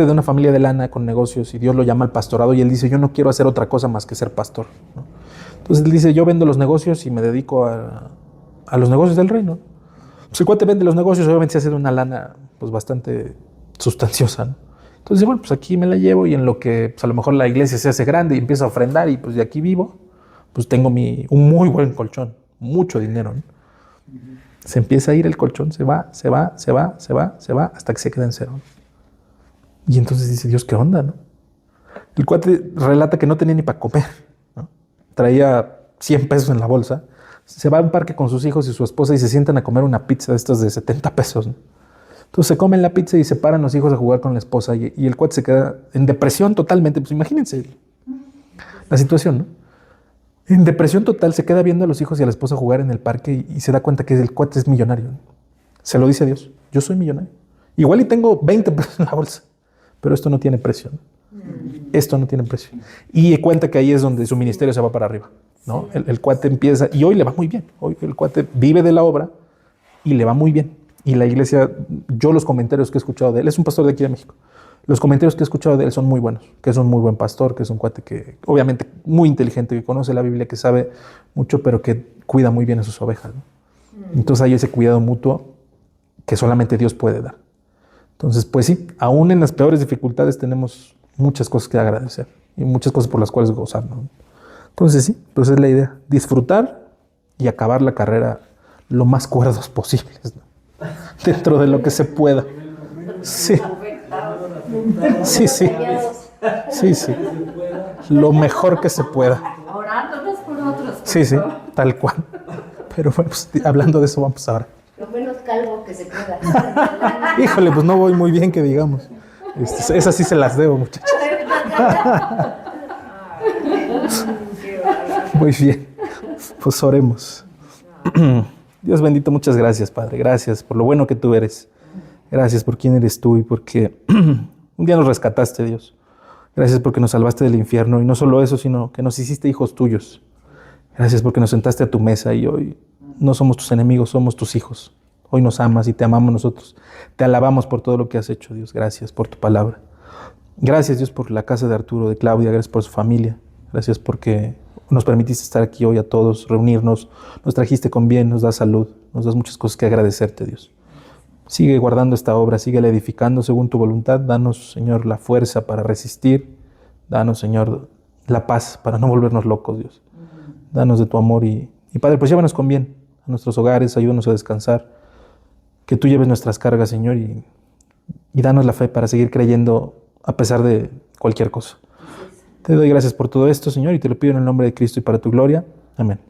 de una familia de lana con negocios, y Dios lo llama al pastorado, y él dice, yo no quiero hacer otra cosa más que ser pastor, ¿no? Entonces él dice, yo vendo los negocios y me dedico a los negocios del reino. Pues el cuate vende los negocios, obviamente se hace de una lana pues bastante sustanciosa, ¿no? Entonces, bueno, pues aquí me la llevo, y en lo que pues a lo mejor la iglesia se hace grande y empiezo a ofrendar, y pues de aquí vivo, pues tengo un muy buen colchón, mucho dinero, ¿no? Se empieza a ir el colchón, se va, hasta que se queda en cero. Y entonces dice, Dios, ¿qué onda, no? El cuate relata que no tenía ni para comer, ¿no? Traía 100 pesos en la bolsa, se va a un parque con sus hijos y su esposa y se sientan a comer una pizza de estas de 70 pesos, ¿no? Entonces se comen la pizza y se paran los hijos a jugar con la esposa, y el cuate se queda en depresión totalmente. Pues imagínense la situación, ¿no? En depresión total, se queda viendo a los hijos y a la esposa jugar en el parque, y se da cuenta que el cuate es millonario, ¿no? Se lo dice a Dios, yo soy millonario. Igual y tengo 20 pesos en la bolsa, pero esto no tiene precio, ¿no? Esto no tiene precio. Y cuenta que ahí es donde su ministerio se va para arriba, ¿no? El cuate empieza, y hoy le va muy bien. Hoy el cuate vive de la obra y le va muy bien. Y la iglesia, yo los comentarios que he escuchado de él, es un pastor de aquí de México, los comentarios que he escuchado de él son muy buenos, que es un muy buen pastor, que es un cuate que, obviamente, muy inteligente, que conoce la Biblia, que sabe mucho, pero que cuida muy bien a sus ovejas, ¿no? Entonces hay ese cuidado mutuo que solamente Dios puede dar. Entonces, pues sí, aún en las peores dificultades tenemos muchas cosas que agradecer y muchas cosas por las cuales gozar, ¿no? Entonces sí, pues es la idea, disfrutar y acabar la carrera lo más cuerdos posibles, ¿no? Dentro de lo que se pueda. Sí. Sí. Lo mejor que se pueda. Orándonos por otros. Sí, tal cual. Pero bueno, pues, hablando de eso vamos ahora. Lo menos calvo que se pueda. Híjole, pues no voy muy bien, que digamos. Esas sí se las debo, muchachos. Muy bien. Pues oremos. Dios bendito, muchas gracias, Padre. Gracias por lo bueno que tú eres. Gracias por quién eres tú y porque un día nos rescataste, Dios. Gracias porque nos salvaste del infierno, y no solo eso, sino que nos hiciste hijos tuyos. Gracias porque nos sentaste a tu mesa, y hoy no somos tus enemigos, somos tus hijos. Hoy nos amas y te amamos nosotros. Te alabamos por todo lo que has hecho, Dios. Gracias por tu palabra. Gracias, Dios, por la casa de Arturo, de Claudia. Gracias por su familia. Gracias porque nos permitiste estar aquí hoy a todos, reunirnos. Nos trajiste con bien, nos das salud, nos das muchas cosas que agradecerte, Dios. Sigue guardando esta obra, síguela edificando según tu voluntad. Danos, Señor, la fuerza para resistir. Danos, Señor, la paz para no volvernos locos, Dios. Danos de tu amor y Padre, pues llévanos con bien a nuestros hogares, ayúdanos a descansar. Que tú lleves nuestras cargas, Señor, y danos la fe para seguir creyendo a pesar de cualquier cosa. Te doy gracias por todo esto, Señor, y te lo pido en el nombre de Cristo y para tu gloria. Amén.